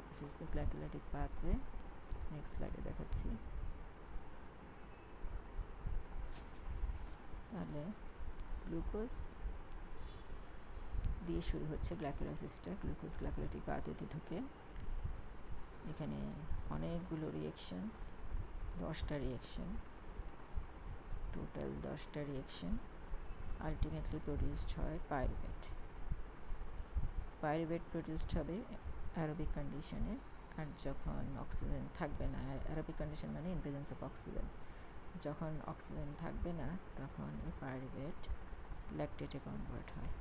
This is the glycolytic pathway. Next স্লাইডে দেখাচ্ছি। তাহলে গ্লুকোজ দিয়ে শুরু হচ্ছে গ্লাইকোলাইসিসটা। গ্লুকোজ গ্লাইকোলাইটিক পাথওয়েতে ঢুকে এখানে অনেকগুলো রিয়েকশনস, 10টা রিয়েকশন, টোটাল 10টা রিয়েকশন, আলটিমেটলি প্রডিউসড হয় পাইরুভেট। পাইরুভেট প্রডিউসড হবে অ্যারোবিক কন্ডিশনে, আর যখন অক্সিজেন থাকবে না, অ্যারোবিক কন্ডিশন মানে ইন প্রেজেন্স অফ অক্সিজেন, যখন অক্সিজেন থাকবে না তখন এই পাইরুভেট ল্যাকটেটে কনভার্ট হয়।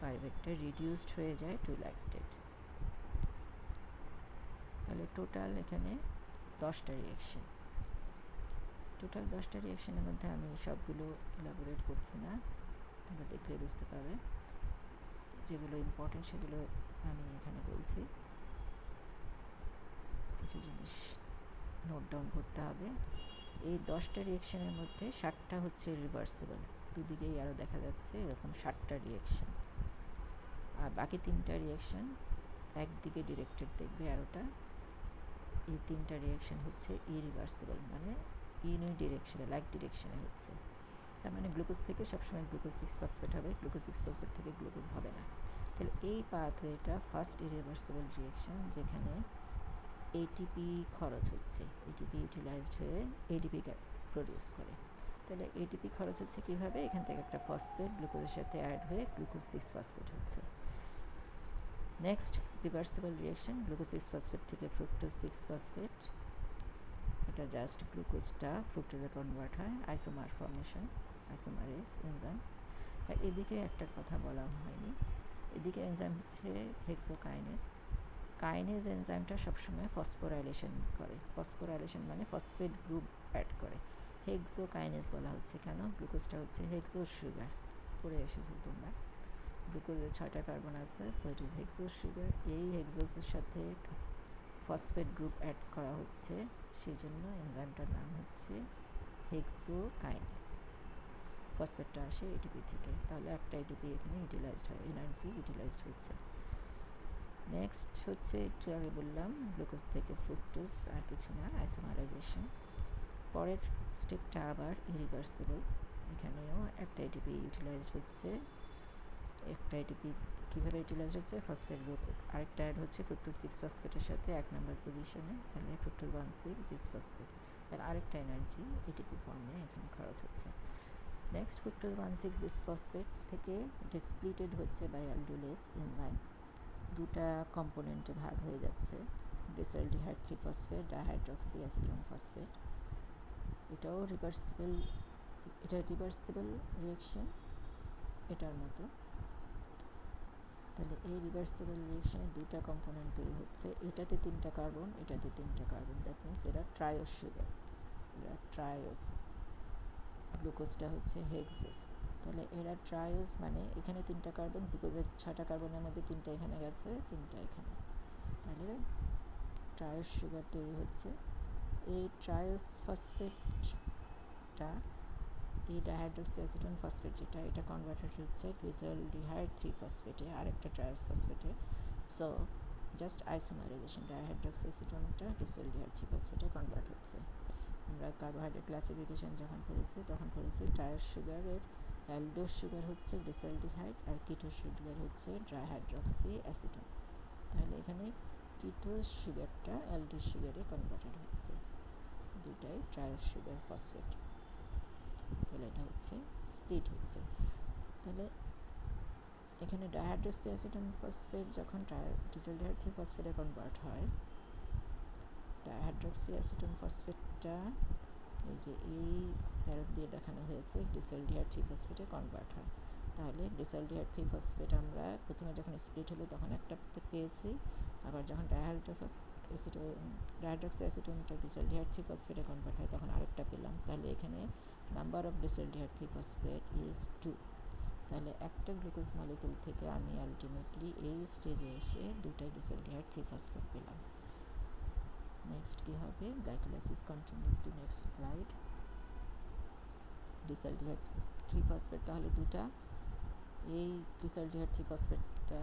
পাইরুভেটটা রিডিউসড হয়ে যায় টু ল্যাকটেট। তাহলে টোটাল এখানে 10টা রিয়েকশন। টোটাল 10টা রিয়েকশনের মধ্যে আমি সবগুলো এলাবোরেট করছি না, তোমরা দেখলে বুঝতে পারবে। যেগুলো ইম্পর্টেন্ট সেগুলো আমি এখানে বলছি। কিছু জিনিস নোট ডাউন করতে হবে। এই 10টা রিয়েকশনের মধ্যে 7টা হচ্ছে রিভার্সিবল, দুদিকেই আরও দেখা যাচ্ছে এরকম 7টা রিয়েকশন, আর বাকি 3টা রিয়েকশন একদিকে ডিরেক্টেড দেখবে আরোটা। এই 3টা রিয়েকশন হচ্ছে ইরিভার্সিবল, মানে ইউনি ডিরেকশনে, লাইক ডিরেকশনে হচ্ছে। তার মানে গ্লুকোজ থেকে সবসময় গ্লুকোজ 6 ফসফেট হবে, গ্লুকোজ 6 ফসফেট থেকে গ্লুকোজ হবে না। তাহলে এই পাথওয়েটা ফার্স্ট ইরিভার্সিবল রিয়েকশন, যেখানে এটিপি খরচ হচ্ছে, এটিপি ইউটিলাইজড হয়ে এডিপি প্রডিউস করে। তাহলে এটিপি খরচ হচ্ছে কীভাবে, এখান থেকে একটা ফসফেট গ্লুকোজের সাথে অ্যাড হয়ে গ্লুকোজ 6 ফসফেট হচ্ছে। Next reversible reaction, glucose 6 phosphate থেকে ফ্রুক্টোজ 6 ফসফেট, এটা জাস্ট গ্লুকোজটা ফ্রুক্টোজে কনভার্ট হয়, আইসোমার ফর্মেশন, আইসোমারেজ এনজাইম। আর এদিকে একটা কথা বলা হয়নি, এদিকে এনজাইম হচ্ছে হেক্সোকাইনেজ। কাইনেজ এনজাইমটা সবসময় ফসফোরাইলেশন করে। ফসফোরাইলেশন মানে ফসফেট গ্রুপ অ্যাড করে। হেক্সোকাইনেজ বলা হচ্ছে কেন, গ্লুকোজটা হচ্ছে হেক্সোজ সুগার, পড়ে এসেছো তোমরা। গ্লুকোজের 6টা কার্বন আছে, so it is hexose sugar. এই হেক্সোজের সাথে ফসফেট গ্রুপ অ্যাড করা হচ্ছে, সেই জন্য এনজাইমটার নাম হচ্ছে হেক্সোকাইনেজ। ফসফেটটা আসে এটিপি থেকে, তাহলে একটা এটিপি এখানে ইউটিলাইজড হয়, এনার্জি ইউটিলাইজড হচ্ছে। নেক্সট হচ্ছে একটু আগে বললাম গ্লুকোজ থেকে ফ্রুক্টোজ, আর কিছু না, আইসোমারাইজেশন। পরের স্টেপটা আবার ইরিভার্সিবল, এখানেও একটা এটিপি ইউটিলাইজড হচ্ছে। একটা এটিপি কীভাবে ইউটিলাইজড হচ্ছে, ফসফেট গ্রুপ আরেকটা অ্যাড হচ্ছে ফ্রুক্টোজ 6 ফসফেটের সাথে 1 নম্বর পজিশনে, তাহলে ফ্রুক্টোজ 1,6 দিস ফসফেট, তাহলে আরেকটা এনার্জি এটিপি ফর্মে এখানে খরচ হচ্ছে। নেক্সট ফ্রুক্টোজ 1,6 দিস ফসফেট থেকে এটা স্প্লিটেড হচ্ছে বাই অ্যালডোলেস এনজাইম, দুটা কম্পোনেন্টে ভাগ হয়ে যাচ্ছে, ডিসঅ্যালডিহাইড 3 ফসফেট, ডাইহাইড্রক্সি অ্যাসিটোন ফসফেট। এটাও রিভার্সিবল, এটা রিভার্সিবল রিয়েকশন এটার মতো। তাহলে এই রিভার্সিবল রিয়েকশনে দুটা কম্পোনেন্ট তৈরি হচ্ছে, এটাতে 3টা কার্বন, এটাতে 3টা কার্বন, দ্যাট মিনস এরা ট্রায়োস সুগার, এরা ট্রায়োস। গ্লুকোজটা হচ্ছে হেক্সোস, তাহলে এরা ট্রায়োস মানে এখানে 3টা কার্বন, গ্লুকোজের 6টা কার্বনের মধ্যে 3টা এখানে গেছে, 3টা এখানে, তাহলে ট্রায়োস সুগার তৈরি হচ্ছে। এই ট্রায়োস ফসফেটটা এই ডাইহাইড্রক্সি অ্যাসিটোন ফসফেট যেটা, এটা কনভার্টেড হচ্ছে গ্লিসালডিহাইড 3-ফসফেটে, আরেকটা ট্রায়াস ফসফেটে। সো জাস্ট আইসোমারাইজেশন, ডাইহাইড্রক্সি অ্যাসিটোনটা গ্লিসালডিহাইড 3-ফসফেটে কনভার্ট হচ্ছে। আমরা কার্বোহাইড্রেট ক্লাসিফিকেশন যখন পড়েছি তখন পড়েছি ট্রায়াস সুগারের অ্যালডোস সুগার হচ্ছে গ্লিসালডিহাইড আর কিটোস সুগার হচ্ছে ডাইহাইড্রক্সি অ্যাসিটোন। তাহলে এখানে কিটোস সুগারটা অ্যালডোস সুগারে কনভার্টেড হচ্ছে, দুটাই ট্রায়াস সুগার ফসফেট। তাহলে এটা হচ্ছে স্প্লিট হচ্ছে। তাহলে এখানে ডাইহাইড্রক্সি অ্যাসিটোন ফসফেট যখন গ্লিসালডিহাইড 3-ফসফেটে কনভার্ট হয়, ডাইহাইড্রক্সি অ্যাসিটোন ফসফেটটা এই যে এই অ্যারো দিয়ে দেখানো হয়েছে গ্লিসালডিহাইড 3-ফসফেটে কনভার্ট হয়। তাহলে গ্লিসালডিহাইড 3-ফসফেট আমরা প্রথমে যখন স্প্লিট হলো তখন একটা পেয়েছি, আবার যখন ডাইহাইড্রক্সি অ্যাসিটোনটা গ্লিসালডিহাইড 3-ফসফেটে কনভার্ট হয় তখন আরেকটা পেলাম। তাহলে এখানে নাম্বার অফ গ্লিসালডিহাইড 3-ফসফেট ইজ 2। তাহলে একটা গ্লুকোজ মলিকুল থেকে আমি আলটিমেটলি এই স্টেজে এসে দুটা গ্লিসালডিহাইড 3-ফসফেট পেলাম। নেক্সট কী হবে, glycolysis continue to next slide. Glyceraldehyde three phosphate তাহলে দুটা, এই গ্লিসালডিহাইড 3-ফসফেটটা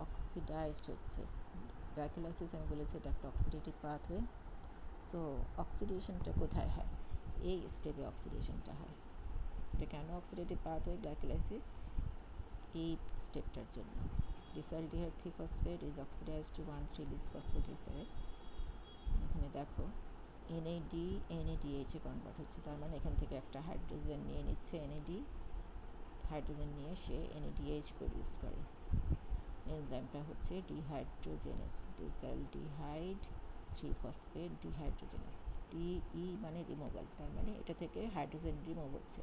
অক্সিডাইজড হচ্ছে। গ্লাইকোলাইসিস আমি বলেছি এটা একটা অক্সিডেটিভ পাথওয়ে। সো অক্সিডেশনটা কোথায় হয়, এই স্টেপে অক্সিডেশনটা হয়। এটা কেন অক্সিডেটিভ পাথওয়ে গ্লাইকোলাইসিস, এই স্টেপটার জন্য। গ্লিসালডিহাইড 3-ফসফেট ইজ অক্সিডাইজড টু 1,3-বিসফসফোগ্লিসারাইড। এখানে দেখো NAD NADH এ কনভার্ট হচ্ছে, তার মানে এখান থেকে একটা হাইড্রোজেন নিয়ে নিচ্ছে, NAD হাইড্রোজেন নিয়ে সে NADH প্রডিউস করে। এনজাইমটা হচ্ছে ডিহাইড্রোজেনেস, গ্লিসালডিহাইড 3-ফসফেট ডিহাইড্রোজেনেস। DE মানে রিমুভাল, তার মানে এটা থেকে হাইড্রোজেন রিমুভ হচ্ছে,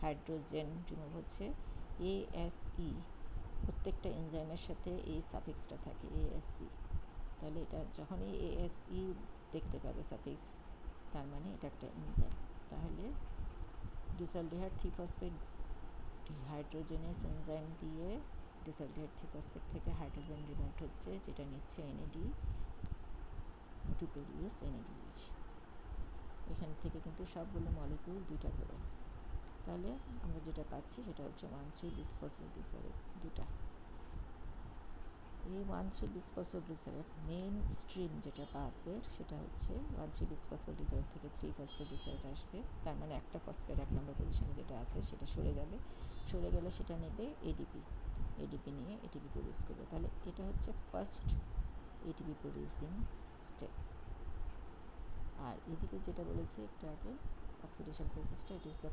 হাইড্রোজেন রিমুভ হচ্ছে। ASE, প্রত্যেকটা এনজাইমের সাথে এই সাফিক্সটা থাকে ASE। তাহলে এটা যখনই ASE দেখতে পাবে সাফিক্স, তার মানে এটা একটা এনজাইম। তাহলে গ্লিসালডিহাইড 3-ফসফেট ডিহাইড্রোজেনেস এনজাইম দিয়ে গ্লিসালডিহাইড 3-ফসফেট থেকে হাইড্রোজেন রিমুভ হচ্ছে, যেটা নিচ্ছে NAD টু প্রডিউস NADH। এখান থেকে কিন্তু সবগুলো মলিকিউল দুইটা করে। তাহলে আমরা যেটা পাচ্ছি সেটা হচ্ছে 1,3-বিসফসফোগ্লিসারাইড দুটা। এই 1,3-বিসফসফোগ্লিসারাইড মেইন স্ট্রিম যেটা পাথওয়ে সেটা হচ্ছে 1,3-বিসফসফোগ্লিসারাইড থেকে 3-ফসফোগ্লিসারাইড আসবে। তার মানে একটা ফসফেট 1 নম্বর পজিশনে যেটা আছে সেটা সরে যাবে, সরে গেলে সেটা নেবে ADP নিয়ে ATP প্রডিউস করবে। তাহলে এটা হচ্ছে ফার্স্ট ATP প্রডিউসিং স্টেপ। আর এদিকে যেটা বলেছি একটু আগে অক্সিডেশন প্রসেসটা, it is the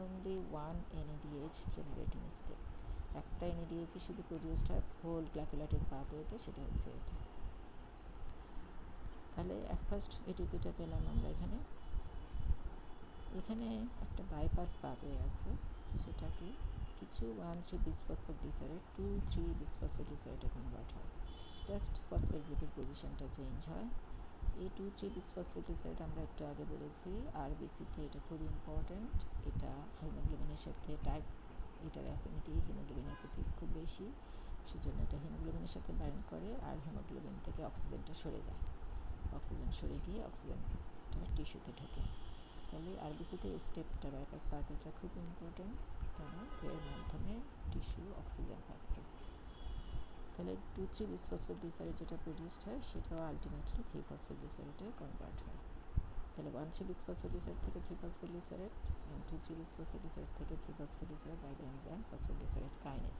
only one NADH generating step। একটা NADH শুধু প্রডিউসড হয় হোল গ্লাইকোলাইটিক পাথওয়েতে, সেটা হচ্ছে এটা। তাহলে ফার্স্ট ATPটা পেলাম আমরা এখানে। এখানে একটা বাইপাস পাথওয়ে আছে, সেটাকে কিছু 1,3-বিসফসফোগ্লিসারাইড 2,3-বিসফসফোগ্লিসারাইডে কনভার্ট হয়, জাস্ট ফসফেট গ্রুপের পজিশনটা চেঞ্জ হয়। এই 2,3-বিসফসফোগ্লিসারাইড আমরা একটু আগে বলেছি RBCতে এটা খুব ইম্পর্ট্যান্ট। এটা হিমোগ্লোবিনের সাথে এটার অ্যাফিনিটি হিমোগ্লোবিনের প্রতি খুব বেশি, সেজন্য এটা হিমোগ্লোবিনের সাথে বাইন্ড করে আর হিমোগ্লোবিন থেকে অক্সিজেনটা সরে যায়, অক্সিজেন সরে গিয়ে অক্সিজেনটা টিস্যুতে ঢোকে। তাহলে RBCতে এই স্টেপটা বাইপাস পাথওয়েটা খুব ইম্পর্ট্যান্ট, কেন এর মাধ্যমে টিস্যু অক্সিজেন পাচ্ছে। তাহলে 2,3-বিসফসফোগ্লিসারাইড যেটা প্রডিউসড হয় সেটাও আলটিমেটলি 3-ফসফোগ্লিসারাইডে কনভার্ট হয়। তাহলে 1,3-বিসফসফোগ্লিসারাইড থেকে 3-ফসফোগ্লিসারাইড and 2,3-বিসফসফোগ্লিসারাইড থেকে three phosphoglyceride by the enzyme phosphoglyceride kinase.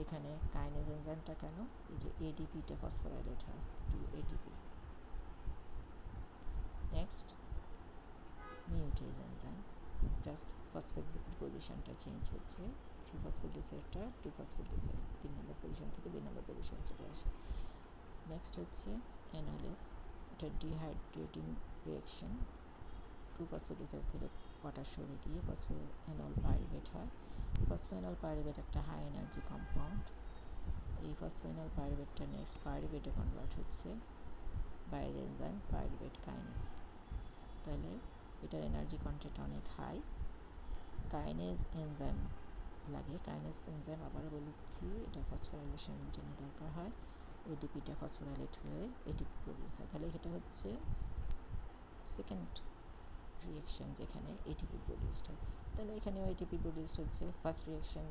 এখানে কাইনেজ এনজাইমটা কেন, এই যে ADPটা ফসফোরাইলেট হয় to ATP। Next mutase enzyme, just phosphate গ্রুপের পজিশনটা চেঞ্জ হচ্ছে, 3-ফসফোগ্লিসারাইডটা 2-ফসফোগ্লিসারাইড 3 নম্বর পজিশন থেকে 2 নম্বর পজিশন চলে আসে। নেক্সট হচ্ছে এনোলেস, এটা ডিহাইড্রেটিং রিয়াকশন, 2-ফসফোগ্লিসারাইড থেকে পটাশ সরে গিয়ে ফসফোএনল পাইরুভেট হয়। ফসফোএনল পাইরুভেট একটা হাই এনার্জি কম্পাউন্ড। এই ফসফোএনল পাইরুভেটটা নেক্সট পাইরুভেটে কনভার্ট হচ্ছে by the enzyme pyruvate kinase. তাহলে এটার এনার্জি কন্টেন্ট অনেক হাই, কাইনেজ এনজাইম লাগে। কাইনেজ এনজাইম আবারও বলেছি এটা ফসফোরাইলেশনের জন্য দরকার হয়, ADPটা ফসফোরাইলেট হয়ে ATP প্রডিউস হয়। তাহলে এটা হচ্ছে সেকেন্ড রিয়াকশন যেখানে এটিপি প্রডিউসড হয়। তাহলে এখানেও এটিপি প্রডিউসড হচ্ছে। First reaction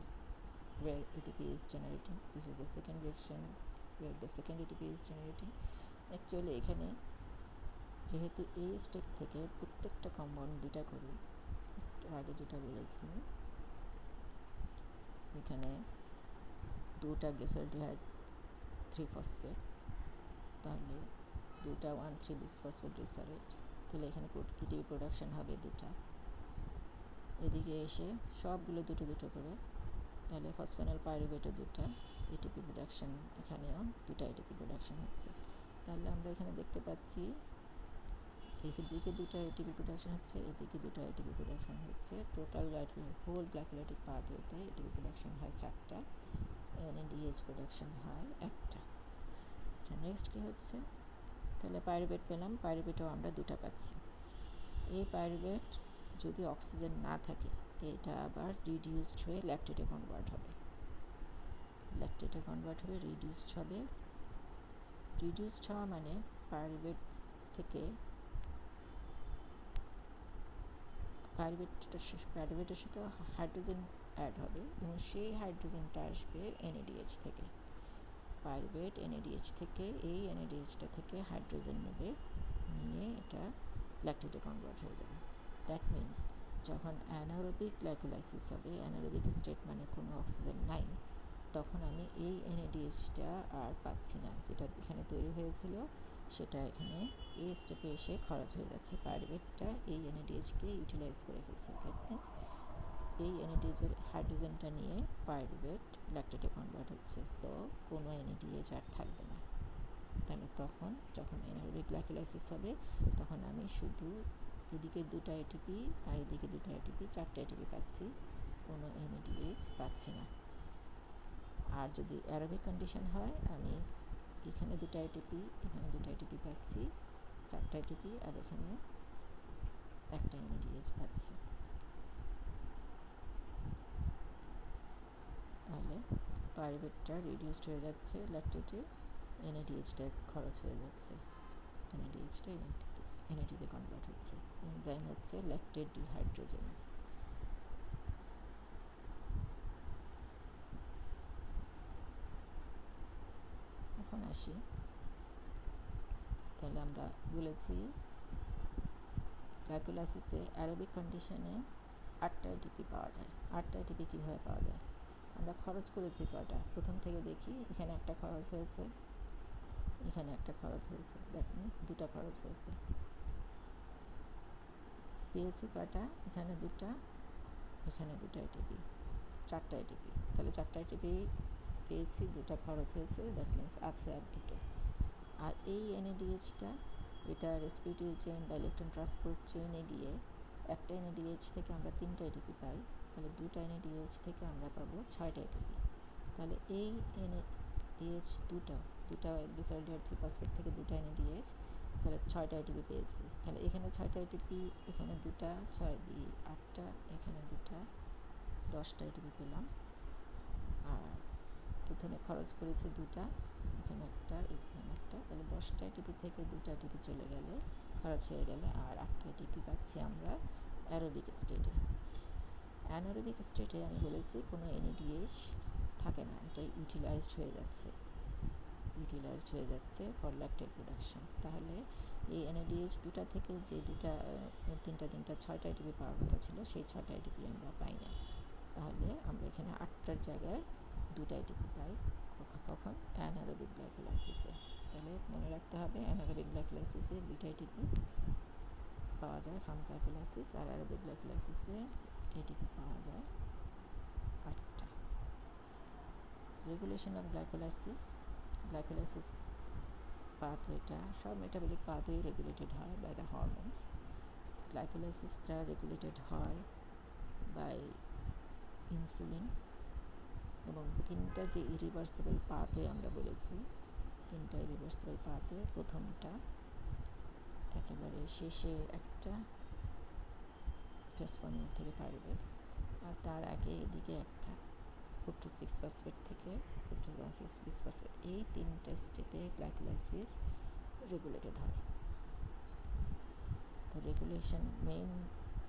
where ATP is generating, this is the second reaction where the second ATP is generating. Actually এখানে যেহেতু এই স্টেপ থেকে প্রত্যেকটা কম্পাউন্ড দুটা করে, আগে যেটা বলেছি এখানে দুটা গ্লিসালডিহাইড 3 ফসফেট, তাহলে দুটা 1,3 বিসফসফেট গ্লিসারেট, তাহলে এখানে এটিপি প্রোডাকশন হবে দুটা। এদিকে এসে সবগুলো দুটো দুটো করে, তাহলে ফসফেনল পাইরুভেটও দুটা এটিপি প্রোডাকশন, এখানেও দুটা এটিপি প্রোডাকশন হচ্ছে। তাহলে আমরা এখানে দেখতে পাচ্ছি এদিকে দুটো এটিপি প্রোডাকশন হচ্ছে, এদিকে দুটো এটিপি প্রোডাকশন হচ্ছে। টোটাল হোল গ্লাইকোলাইটিক পাথওয়েতে এটিপি প্রোডাকশন হয় 4টা, NADH প্রোডাকশন হয় 1টা। আচ্ছা, নেক্সট কী হচ্ছে, তাহলে পাইরুভেট পেলাম, পাইরুভেটও আমরা দুটা পাচ্ছি। এই পাইরুভেট যদি অক্সিজেন না থাকে এটা আবার রিডিউসড হয়ে ল্যাকটেটে কনভার্ট হবে, ল্যাকটেটে কনভার্ট হয়ে রিডিউসড হবে। রিডিউসড হওয়া মানে পাইরুভেট থেকে পাইরুভেটের সাথে হাইড্রোজেন অ্যাড হবে এবং সেই হাইড্রোজেনটা আসবে NADH থেকে। পাইরুভেট NADH থেকে, এই NADHটা থেকে হাইড্রোজেন নেবে, নিয়ে এটা ল্যাকটেটে কনভার্ট হয়ে যাবে। দ্যাট মিনস যখন অ্যানারোবিক গ্লাইকোলাইসিস হবে, অ্যানারোবিক স্টেট মানে কোনো অক্সিজেন নাই, তখন আমি এই NADHটা আর পাচ্ছি না, যেটা এখানে তৈরি হয়েছিল সেটা এখানে এই স্টেপে এসে খরচ হয়ে যাচ্ছে। পাইরুভেটটা এই NADHকে ইউটিলাইজ করে ফেলছে। দ্যাট মিনস এই NADHের হাইড্রোজেনটা নিয়ে পাইরুভেট ল্যাকটেটে কনভার্ট হচ্ছে, সো কোনো NADH আর থাকবে না। তাহলে তখন যখন অ্যানারোবিক গ্লাইকোলাইসিস হবে তখন আমি শুধু এদিকে দুটো এটিপি আর এদিকে দুটো এটিপি, 4টা এটিপি পাচ্ছি, কোনো NADH পাচ্ছি না। আর যদি অ্যারোবিক কন্ডিশন হয় আমি এখানে দুটো এটিপি, এখানে দুটো এটিপি পাচ্ছি, 4টা এটিপি, আর এখানে একটা NADH পাচ্ছি। তাহলে পাইরুভেটটা রিডিউসড হয়ে যাচ্ছে ল্যাকটেটে, NADHটা খরচ হয়ে যাচ্ছে, NADHটা NADP কনভার্ট হচ্ছে। এনজাইম হচ্ছে ল্যাকটেট ডিহাইড্রোজেনেজ। এখন আসি, তাহলে আমরা বলেছি গ্লাইকোলাইসিসে অ্যারোবিক কন্ডিশনে 8টা এটিপি পাওয়া যায়। 8টা এটিপি কীভাবে পাওয়া যায়? আমরা খরচ করেছি কয়টা, প্রথম থেকে দেখি। এখানে একটা খরচ হয়েছে, এখানে একটা খরচ হয়েছে, দ্যাট মিনস দুটা খরচ হয়েছে। পেয়েছি কয়টা, এখানে দুটা, এখানে দুটো এটিপি, 4টা এটিপি। তাহলে 4টা এটিপি পেয়েছি, দুটা খরচ হয়েছে, দ্যাট মিনস আছে আর দুটো। আর এই NADHটা এটা রেসপিরেটরি চেইন বা ইলেকট্রন ট্রান্সপোর্ট চেইনে গিয়ে একটা NADH থেকে আমরা 3টা এটিপি পাই, তাহলে দুটো NADH থেকে আমরা পাবো 6টা এটিপি। তাহলে এই NADH দুটা গ্লিসারডিহাইড 3 ফসফেট থেকে দুটো NADH, তাহলে 6টা এটিপি পেয়েছি। তাহলে এখানে 6টা এটিপি, এখানে দুটা, 6 দিয়ে 8টা, এখানে দুটা, 10টা এটিপি পেলাম। আর প্রথমে খরচ করেছি দুটা, এখানে একটা, এখানে একটা, তাহলে 10টা এটিপি থেকে দুটো এটিপি চলে গেলে খরচ হয়ে গেলে আর 8টা এটিপি পাচ্ছি আমরা অ্যারোবিক স্টেটে। অ্যানারোবিক স্টেটে আমি বলেছি কোনো NADH থাকে না, এটা ইউটিলাইজড হয়ে যাচ্ছে ফর ল্যাকটেট প্রোডাকশন। তাহলে এই NADH দুটা থেকে যে দুটা 3টা 6টা এটিপি পাওয়ার কথা ছিল, সেই 6টা এটিপি আমরা পাই না। তাহলে আমরা এখানে 8টার জায়গায় দুটা এটিপি পাই। কখন? অ্যানারোবিক গ্লাইকোলাইসিসে। তাহলে মনে রাখতে হবে অ্যানারোবিক গ্লাইকোলাইসিসে দুটা এটিপি পাওয়া যায় ফ্রম গ্লাইকোলাইসিস, আর অ্যারোবিক গ্লাইকোলাইসিসে এটিপি পাওয়া যায় 8টা। রেগুলেশন অফ গ্লাইকোলাইসিস পাথওয়েটা, সব মেটাবলিক পাথওয়ে রেগুলেটেড হয় বাই দ্য হরমোনস। গ্লাইকোলাইসিসটা রেগুলেটেড হয় বাই ইনসুলিন, এবং 3টা যে ইরিভার্সিবল পাথওয়ে আমরা বলেছি, 3টা ইরিভার্সিবল পাথওয়ে, প্রথমটা একেবারে শেষে একটা ফসফোনিল থেকে পাইরুভেট, আর তার আগে এদিকে একটা 4 to 6 ফসফেট থেকে 4 to 6 বিসফসফেট। এই 3টা স্টেপে গ্লাইকোলাইসিস রেগুলেটেড হয়। The regulation, main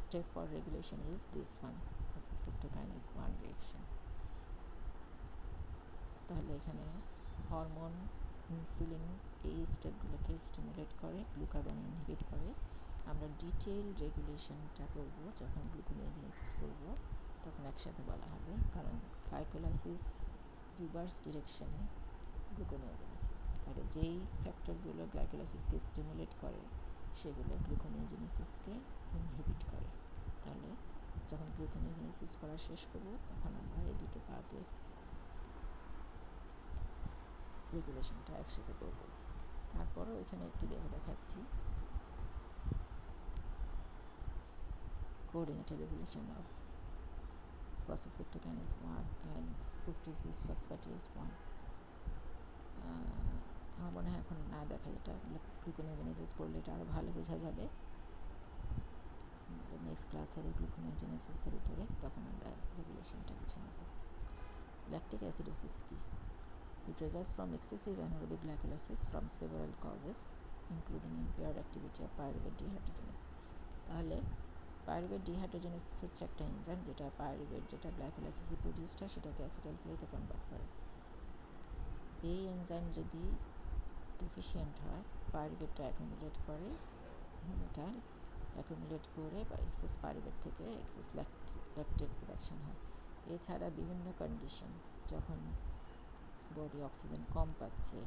step for regulation is this one, phosphofructokinase 1 reaction. তাহলে এখানে হরমোন, ইনসুলিন এই স্টেপগুলোকে স্টিমুলেট করে, গ্লুকাগন ইনহিবিট করে। আমরা ডিটেইল রেগুলেশনটা করব যখন গ্লুকোনিওজেনেসিস করব, তখন একসাথে বলা হবে, কারণ গ্লাইকোলাইসিস রিভার্স ডিরেকশনে গ্লুকোনিওজেনেসিস। তাহলে যেই ফ্যাক্টরগুলো গ্লাইকোলাইসিসকে স্টিমুলেট করে সেগুলো গ্লুকোনিওজেনেসিসকে ইনহিবিট করে। তাহলে যখন গ্লুকোনিওজেনেসিস করা শেষ করব তখন আমরা এই দুটো পাথের রেগুলেশনটা একসাথে করব। তারপরও এখানে একটু দেখাচ্ছি coordinated regulation of phosphofructokinase 1 and fructose bisphosphatase 1. আমার মনে হয় এখন না দেখা, এটা গ্লুকোনিওজেনেসিস করলে এটা আরও ভালো বোঝা যাবে। নেক্সট ক্লাস হবে গ্লুকোনিওজেনেসিসের উপরে, তখন আমরা রেগুলেশনটা বুঝে নেব। ল্যাকটিক অ্যাসিডোসিস কি? It results from excessive anaerobic glycolysis from several causes, including impaired activity of pyruvate dehydrogenase. তাহলে পাইরুভেট ডিহাইড্রোজেনেসিস হচ্ছে একটা এনজাইম যেটা পাইরুভেট, যেটা গ্লাইকোলাইসিসে প্রডিউসড হয়, সেটাকে অ্যাসিটাইলকোলিতে কনভার্ট করে। এই এনজাইম যদি ডিফিশিয়েন্ট হয়, পাইরুভেটটা অ্যাকুমুলেট করে, এটা অ্যাকুমুলেট করে বা এক্সেস পাইরুভেট থেকে এক্সেস ল্যাকটেট প্রোডাকশন হয়। এছাড়া বিভিন্ন কন্ডিশন, যখন বডি অক্সিজেন কম পাচ্ছে,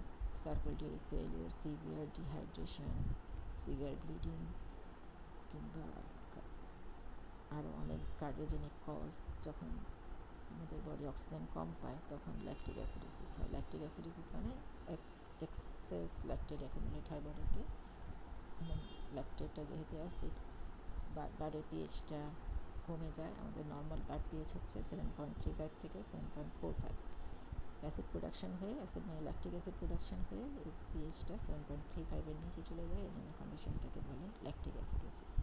circulatory failure, severe dehydration, severe bleeding, কিংবা আরও অনেক কার্ডিওজেনিক কজ, যখন আমাদের বডি অক্সিজেন কম পায় তখন ল্যাকটিক অ্যাসিডোসিস হয়। ল্যাকটিক অ্যাসিডোসিস মানে এক্সেস ল্যাকটেট অ্যাকুমুলেট হয় বডিতে, এবং ল্যাকটেটটা যেহেতু অ্যাসিড, ব্লাডের পিএইচটা কমে যায়। আমাদের নর্মাল ব্লাড পিএইচ হচ্ছে 7.35 থেকে 7.45। অ্যাসিড প্রোডাকশন হয়ে, অ্যাসিড মানে ল্যাকটিক অ্যাসিড প্রোডাকশন হয়ে পিএইচটা 7.35-এর নিচে চলে যায়, এই জন্য কন্ডিশনটাকে বলে lactic acidosis.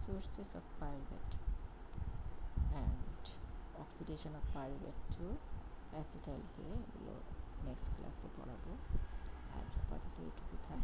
Sources of pyruvate and oxidation of pyruvate to acetyl-CoA, এগুলো নেক্সট ক্লাসে পড়াবো। আজ আপাতত এটুকু থাক।